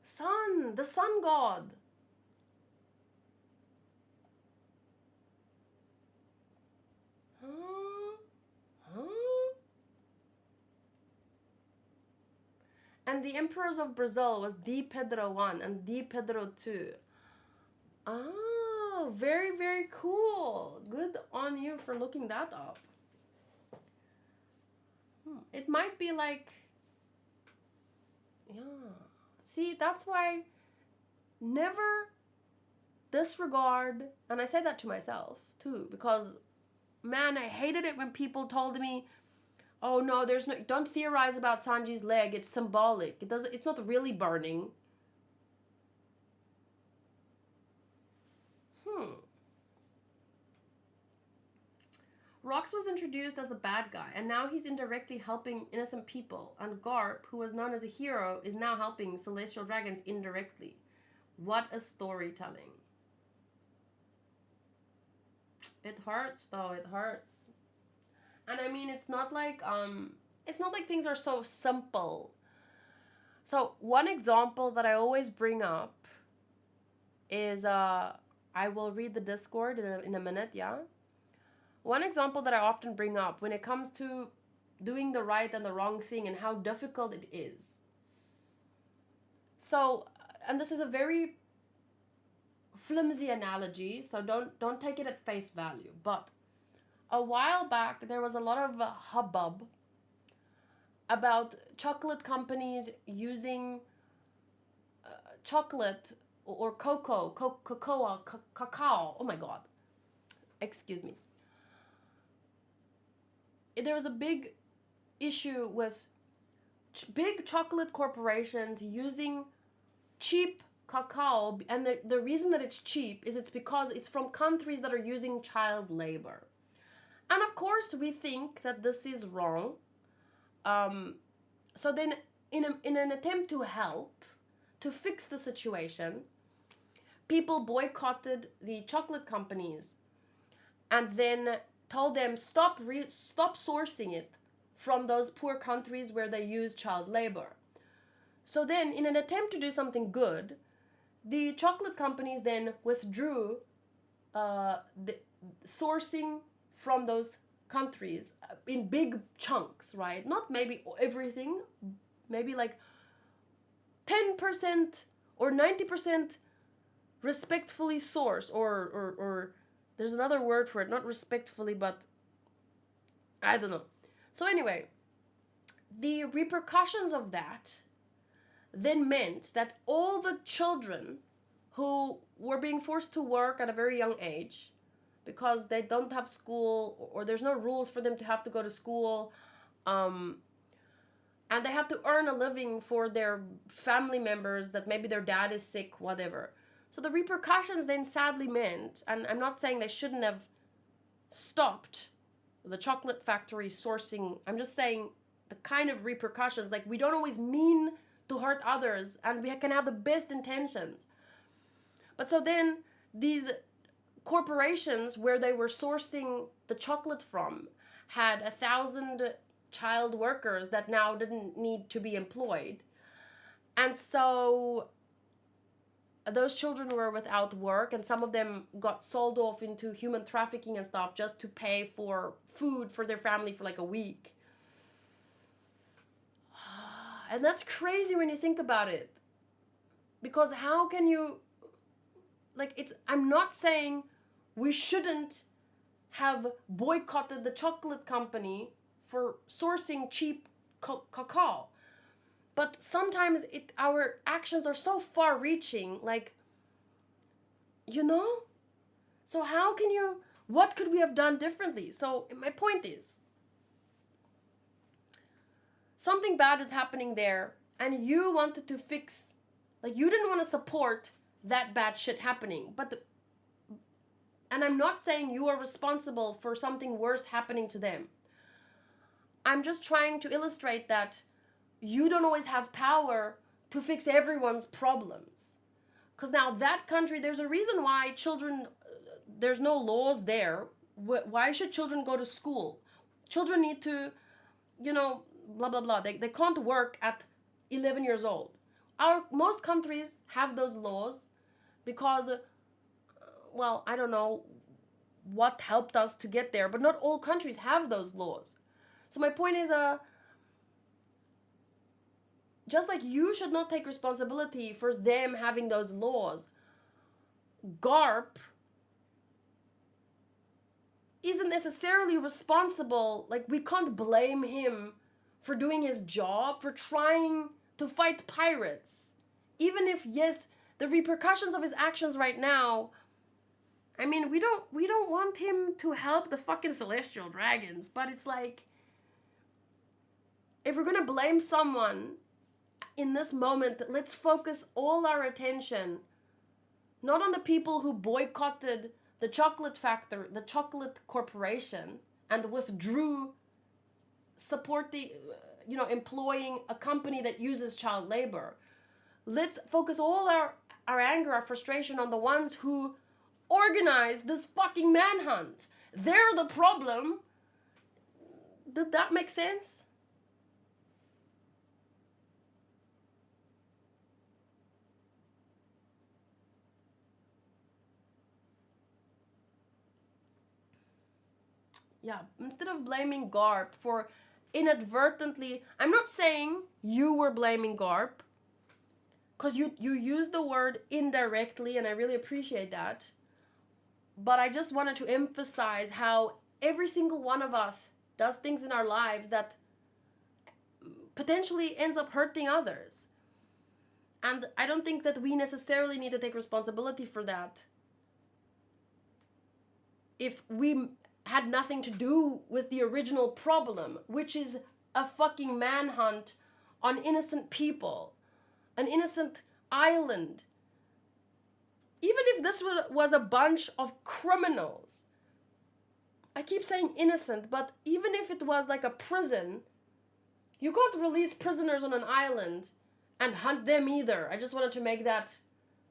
Sun, the sun god. Huh? And the emperors of Brazil was D. Pedro I and D. Pedro II. Oh, very, very cool. Good on you for looking that up. It might be like, yeah. See, that's why never disregard, and I say that to myself too, because man, I hated it when people told me, oh no, don't theorize about Sanji's leg, it's symbolic. It's not really burning. Rox was introduced as a bad guy, and now he's indirectly helping innocent people. And Garp, who was known as a hero, is now helping celestial dragons indirectly. What a storytelling. It hurts, though. It hurts. And I mean, it's not like things are so simple. So one example that I always bring up is I will read the Discord in a minute, yeah? One example that I often bring up when it comes to doing the right and the wrong thing and how difficult it is. So, and this is a very flimsy analogy, so don't take it at face value, but a while back there was a lot of hubbub about chocolate companies using chocolate or cacao, oh my god, excuse me, there was a big issue with big chocolate corporations using cheap cacao, and the reason that it's cheap is it's because it's from countries that are using child labor. And of course we think that this is wrong. So then in an attempt to help, to fix the situation, people boycotted the chocolate companies and then told them stop sourcing it from those poor countries where they use child labor. So then, in an attempt to do something good, the chocolate companies then withdrew the sourcing from those countries in big chunks, right? Not maybe everything, maybe like 10% or 90% respectfully source, or there's another word for it, not respectfully, but I don't know. So anyway, the repercussions of that then meant that all the children who were being forced to work at a very young age because they don't have school, or there's no rules for them to have to go to school, and they have to earn a living for their family members that maybe their dad is sick, whatever. So the repercussions then sadly meant, and I'm not saying they shouldn't have stopped the chocolate factory sourcing, I'm just saying the kind of repercussions, like we don't always mean to hurt others and we can have the best intentions. But so then these corporations where they were sourcing the chocolate from had 1,000 child workers that now didn't need to be employed. And so those children were without work, and some of them got sold off into human trafficking and stuff just to pay for food for their family for like a week. And that's crazy when you think about it. Because how can you, like, I'm not saying we shouldn't have boycotted the chocolate company for sourcing cheap cacao. But sometimes our actions are so far reaching, like, you know? So what could we have done differently? So my point is, something bad is happening there, and you wanted to fix, like, you didn't want to support that bad shit happening. And I'm not saying you are responsible for something worse happening to them. I'm just trying to illustrate that you don't always have power to fix everyone's problems. Because now that country, there's a reason why children, there's no laws there. Why should children go to school? Children need to, blah, blah, blah. They can't work at 11 years old. Most countries have those laws because, well, I don't know what helped us to get there, but not all countries have those laws. So my point is, just like you should not take responsibility for them having those laws, Garp isn't necessarily responsible. Like, we can't blame him for doing his job, for trying to fight pirates. Even if, yes, the repercussions of his actions right now, I mean, we don't want him to help the fucking celestial dragons, but it's like, if we're gonna blame someone in this moment, let's focus all our attention not on the people who boycotted the chocolate factory, the chocolate corporation, and withdrew supporting, employing a company that uses child labor. Let's focus all our anger, our frustration on the ones who organized this fucking manhunt. They're the problem. Did that make sense? Yeah, instead of blaming Garp for inadvertently, I'm not saying you were blaming Garp, because you used the word indirectly, and I really appreciate that. But I just wanted to emphasize how every single one of us does things in our lives that potentially ends up hurting others. And I don't think that we necessarily need to take responsibility for that if we had nothing to do with the original problem, which is a fucking manhunt on innocent people, an innocent island. Even if this was a bunch of criminals, I keep saying innocent, but even if it was like a prison, you can't release prisoners on an island and hunt them either. I just wanted to make that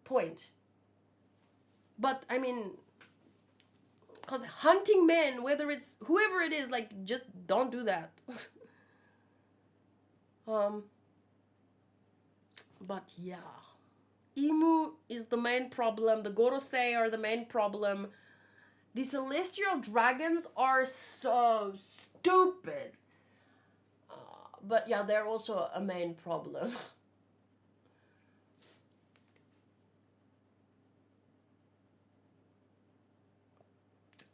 point. But I mean, because hunting men, whether it's whoever it is, like, just don't do that. But yeah. Imu is the main problem. The Gorosei are the main problem. The celestial dragons are so stupid. But yeah, they're also a main problem.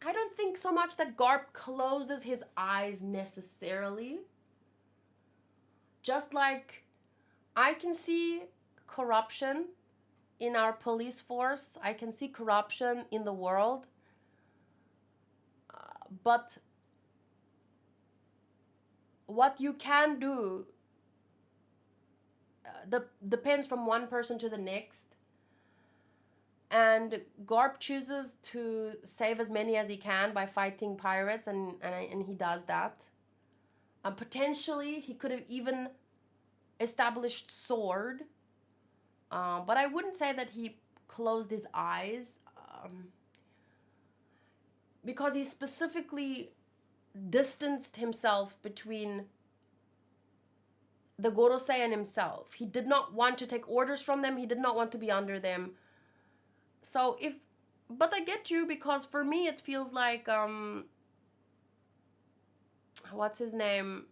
I don't think so much that Garp closes his eyes necessarily. Just like I can see corruption in our police force, I can see corruption in the world, but what you can do depends from one person to the next. And Garp chooses to save as many as he can by fighting pirates, and he does that. Potentially, he could have even established sword, but I wouldn't say that he closed his eyes, because he specifically distanced himself between the Gorosei and himself. He did not want to take orders from them. He did not want to be under them. So but I get you, because for me it feels like, what's his name?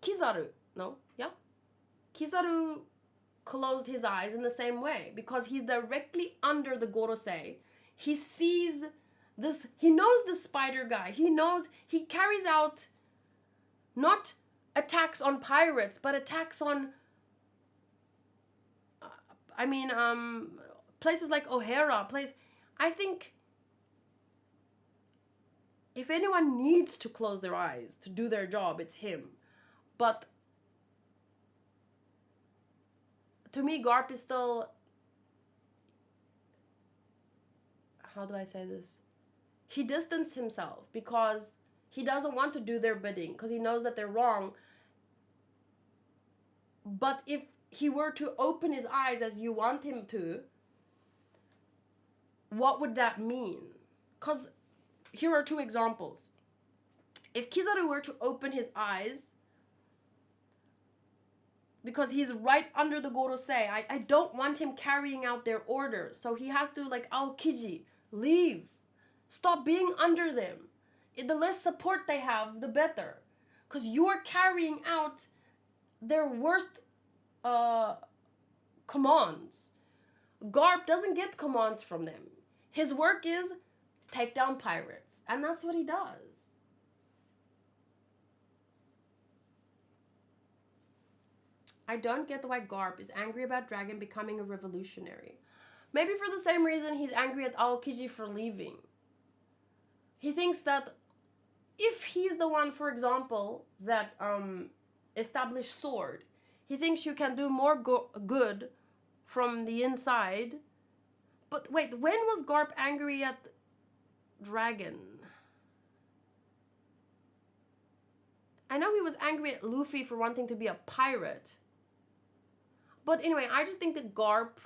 Kizaru, no? Yeah? Kizaru closed his eyes in the same way, because he's directly under the Gorosei. He sees this, he knows the spider guy. He carries out not attacks on pirates, but attacks on, places like O'Hara, I think if anyone needs to close their eyes to do their job, it's him. But to me, Garp is still, how do I say this? He distanced himself because he doesn't want to do their bidding, because he knows that they're wrong. But if he were to open his eyes as you want him to, what would that mean? Because here are two examples. If Kizaru were to open his eyes, because he's right under the Gorosei, I don't want him carrying out their orders. So he has to, like, Aokiji, leave. Stop being under them. The less support they have, the better. Because you are carrying out their worst commands. Garp doesn't get commands from them. His work is take down pirates. And that's what he does. I don't get why Garp is angry about Dragon becoming a revolutionary. Maybe for the same reason he's angry at Aokiji for leaving. He thinks that if he's the one, for example, that established sword, he thinks you can do more good from the inside. But wait, when was Garp angry at Dragon? I know he was angry at Luffy for wanting to be a pirate. But anyway, I just think that Garp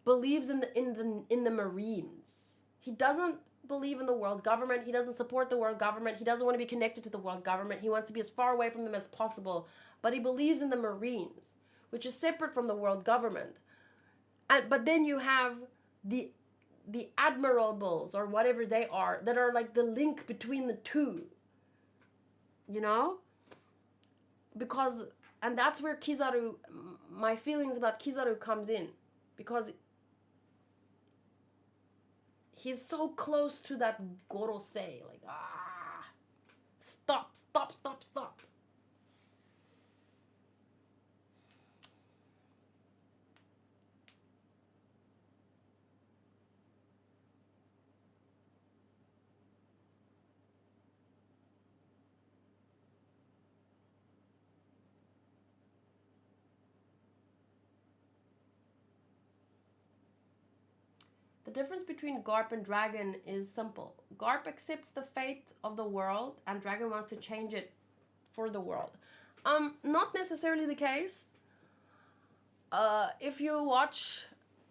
believes in the Marines. He doesn't believe in the world government. He doesn't support the world government. He doesn't want to be connected to the world government. He wants to be as far away from them as possible. But he believes in the Marines, which is separate from the world government. But then you have the admirables, or whatever they are, that are like the link between the two. You know? Because, and that's where Kizaru, my feelings about Kizaru comes in. Because he's so close to that Gorosei. Like, stop. The difference between Garp and Dragon is simple. Garp accepts the fate of the world, and Dragon wants to change it for the world. Not necessarily the case. If you watch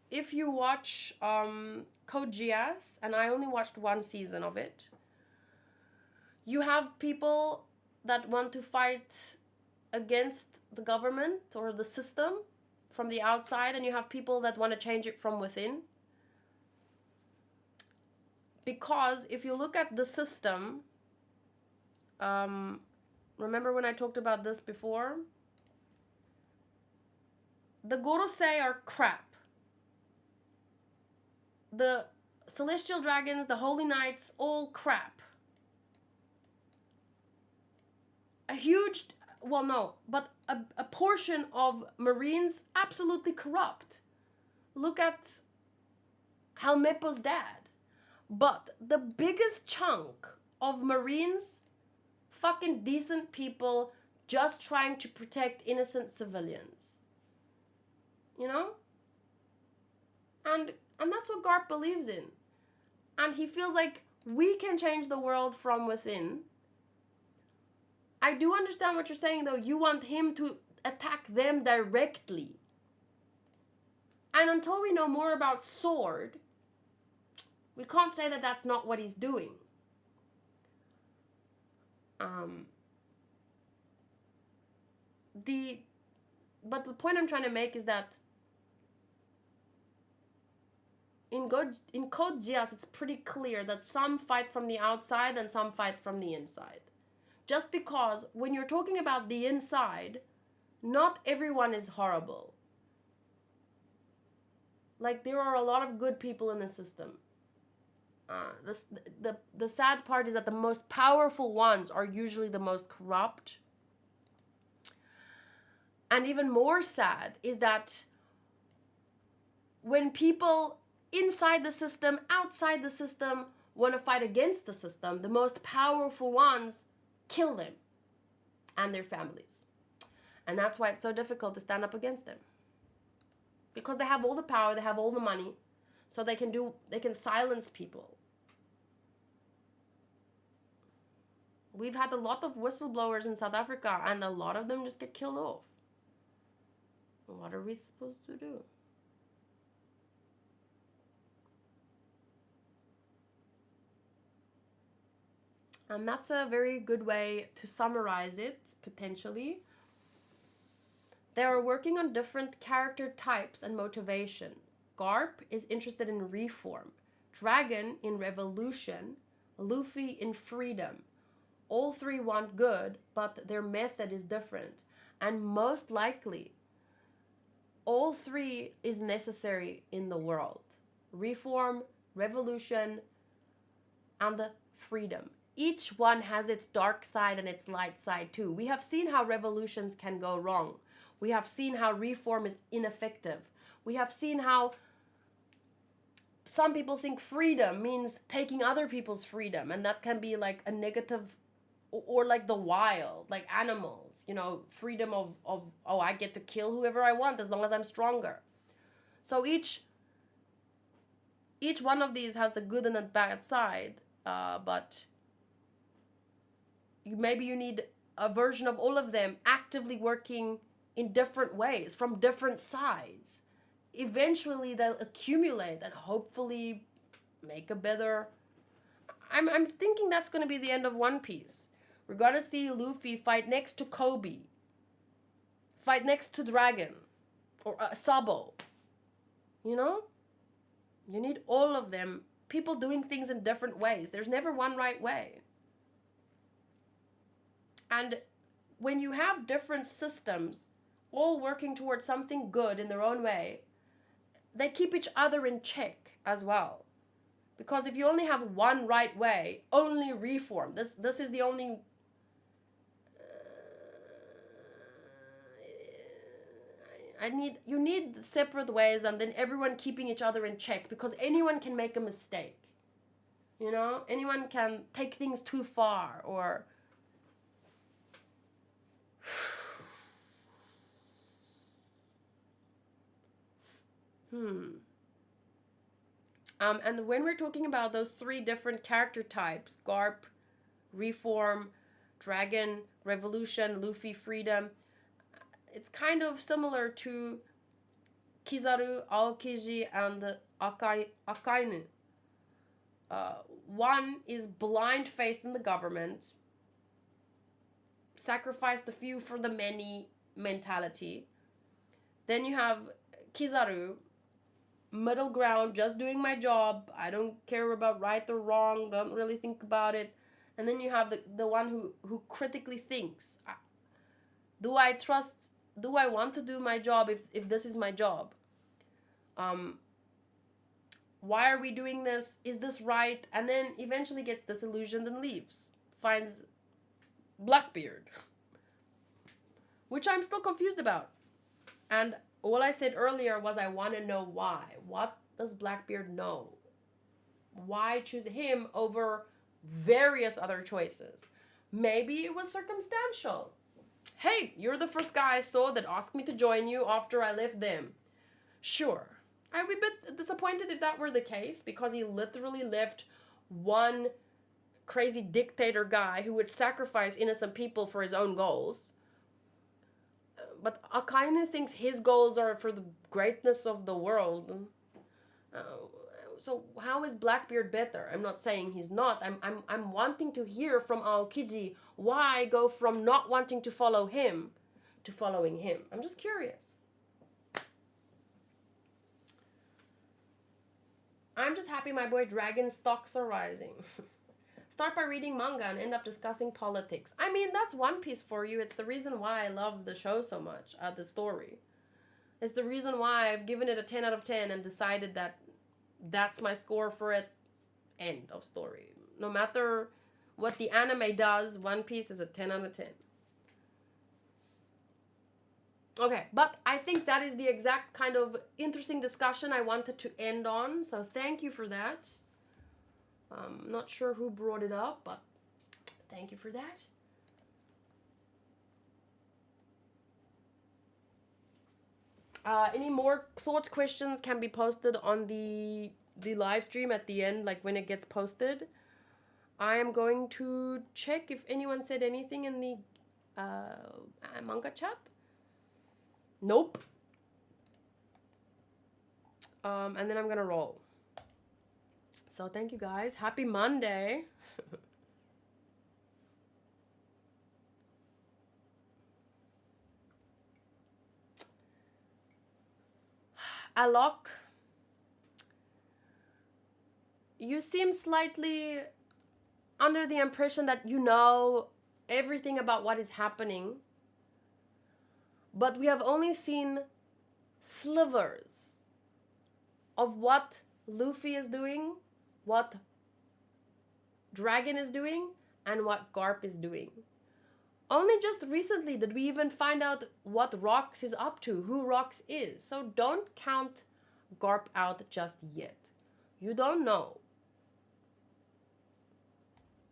Code Geass, and I only watched one season of it, you have people that want to fight against the government or the system from the outside, and you have people that want to change it from within. Because if you look at the system, remember when I talked about this before? The Gorosei are crap. The Celestial Dragons, the Holy Knights, all crap. A portion of Marines absolutely corrupt. Look at Helmeppo's dad. But the biggest chunk of Marines, fucking decent people just trying to protect innocent civilians. You know? And that's what Garp believes in. And he feels like we can change the world from within. I do understand what you're saying, though. You want him to attack them directly. And until we know more about Sword, we can't say that that's not what he's doing. But the point I'm trying to make is that in Code Geass, it's pretty clear that some fight from the outside and some fight from the inside. Just because when you're talking about the inside, not everyone is horrible. Like, there are a lot of good people in the system. The sad part is that the most powerful ones are usually the most corrupt. And even more sad is that when people inside the system, outside the system, want to fight against the system, the most powerful ones kill them and their families. And that's why it's so difficult to stand up against them. Because they have all the power, they have all the money, so they can silence people. We've had a lot of whistleblowers in South Africa, and a lot of them just get killed off. What are we supposed to do? And that's a very good way to summarize it, potentially. They are working on different character types and motivation. Garp is interested in reform, Dragon in revolution, Luffy in freedom. All three want good, but their method is different. And most likely, all three is necessary in the world. Reform, revolution, and the freedom. Each one has its dark side and its light side too. We have seen how revolutions can go wrong. We have seen how reform is ineffective. We have seen how some people think freedom means taking other people's freedom, and that can be like a negative, or like the wild, like animals, you know, freedom of I get to kill whoever I want as long as I'm stronger. So each one of these has a good and a bad side, but maybe you need a version of all of them actively working in different ways from different sides. Eventually they'll accumulate and hopefully make a better... I'm thinking that's going to be the end of One Piece. We're going to see Luffy fight next to Kobe, fight next to Dragon, or Sabo. You know? You need all of them. People doing things in different ways. There's never one right way. And when you have different systems all working towards something good in their own way, they keep each other in check as well. Because if you only have one right way, only reform, this is the only... You need separate ways, and then everyone keeping each other in check, because anyone can make a mistake. You know? Anyone can take things too far, or... And when we're talking about those three different character types, Garp, Reform, Dragon, Revolution, Luffy, Freedom, it's kind of similar to Kizaru, Aokiji, and Akainu. One is blind faith in the government, sacrifice the few for the many mentality. Then you have Kizaru, middle ground, just doing my job. I don't care about right or wrong, don't really think about it. And then you have the one who critically thinks, do I want to do my job if this is my job? Why are we doing this? Is this right? And then eventually gets disillusioned and leaves. Finds Blackbeard, which I'm still confused about. And all I said earlier was I want to know why. What does Blackbeard know? Why choose him over various other choices? Maybe it was circumstantial. Hey, you're the first guy I saw that asked me to join you after I left them. Sure. I'd be a bit disappointed if that were the case, because he literally left one crazy dictator guy who would sacrifice innocent people for his own goals. But Akainu thinks his goals are for the greatness of the world. So how is Blackbeard better? I'm not saying he's not. I'm wanting to hear from Aokiji why go from not wanting to follow him to following him. I'm just curious. I'm just happy my boy Dragon stocks are rising. Start by reading manga and end up discussing politics. I mean, that's One Piece for you. It's the reason why I love the show so much, the story. It's the reason why I've given it a 10 out of 10 and decided that that's my score for it. End of story. No matter what the anime does, One Piece is a 10 out of 10. Okay, but I think that is the exact kind of interesting discussion I wanted to end on. So thank you for that. Not sure who brought it up, but thank you for that. Any more thoughts, questions can be posted on the live stream at the end, like when it gets posted. I am going to check if anyone said anything in the manga chat. Nope. And then I'm gonna roll. So thank you guys. Happy Monday. Alok, you seem slightly under the impression that you know everything about what is happening, but we have only seen slivers of what Luffy is doing, what Dragon is doing, and what Garp is doing. Only just recently did we even find out what Rox is up to, who Rox is. So don't count Garp out just yet. You don't know.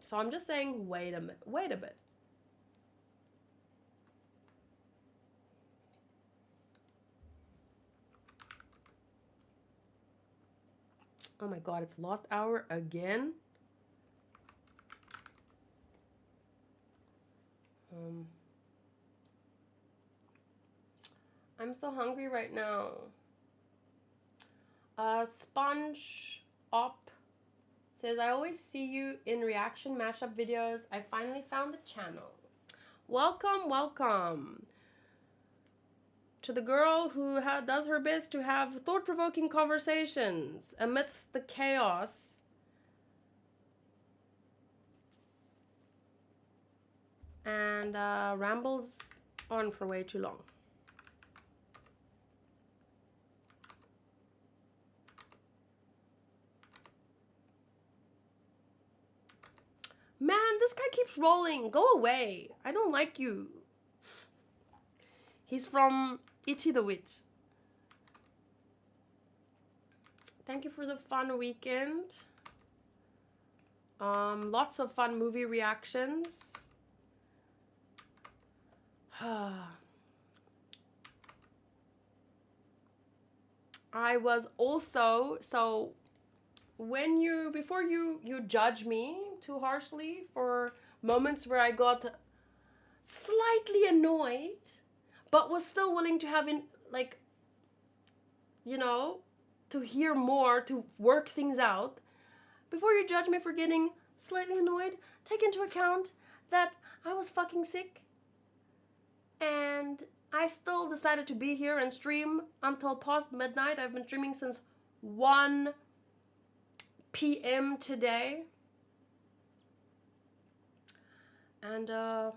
So I'm just saying, wait a bit. Oh my god, it's lost hour again? I'm so hungry right now. Sponge Op says, I always see you in reaction mashup videos. I finally found the channel. Welcome to the girl who does her best to have thought-provoking conversations amidst the chaos and rambles on for way too long. Man, this guy keeps rolling. Go away. I don't like you. He's from Ichi the Witch. Thank you for the fun weekend. Lots of fun movie reactions. I was also, so when you, before you judge me too harshly for moments where I got slightly annoyed, but was still willing to have, in like, you know, to hear more, to work things out. Before you judge me for getting slightly annoyed, take into account that I was fucking sick and I still decided to be here and stream until past midnight. I've been streaming since 1 p.m. today. And yeah.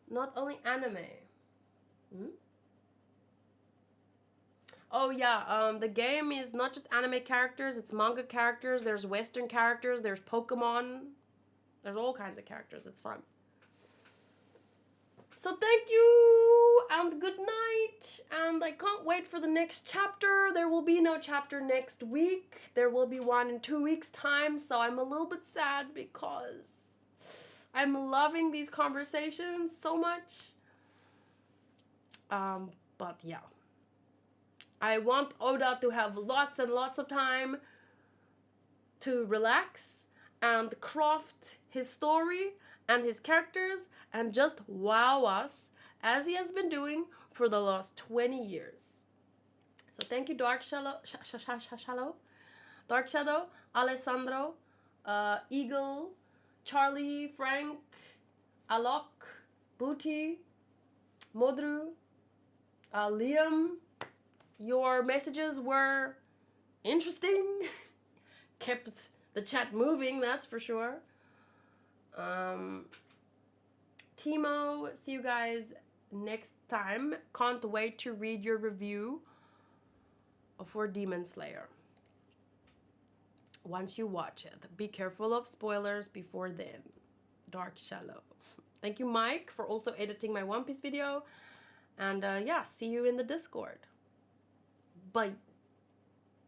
Not only anime. Oh yeah, the game is not just anime characters, it's manga characters, there's Western characters, there's Pokemon, there's all kinds of characters, it's fun. So thank you, and good night, and I can't wait for the next chapter. There will be no chapter next week, there will be one in 2 weeks' time, so I'm a little bit sad because I'm loving these conversations so much. But yeah. I want Oda to have lots and lots of time to relax and craft his story and his characters and just wow us as he has been doing for the last 20 years. So thank you, Dark Shadow, Alessandro, Eagle, Charlie, Frank, Alok, Booty, Modru, Liam. Your messages were interesting. Kept the chat moving, that's for sure. Timo, see you guys next time. Can't wait to read your review for Demon Slayer. Once you watch it, be careful of spoilers before then. Dark Shallow. Thank you, Mike, for also editing my One Piece video. And yeah, see you in the Discord. Bye.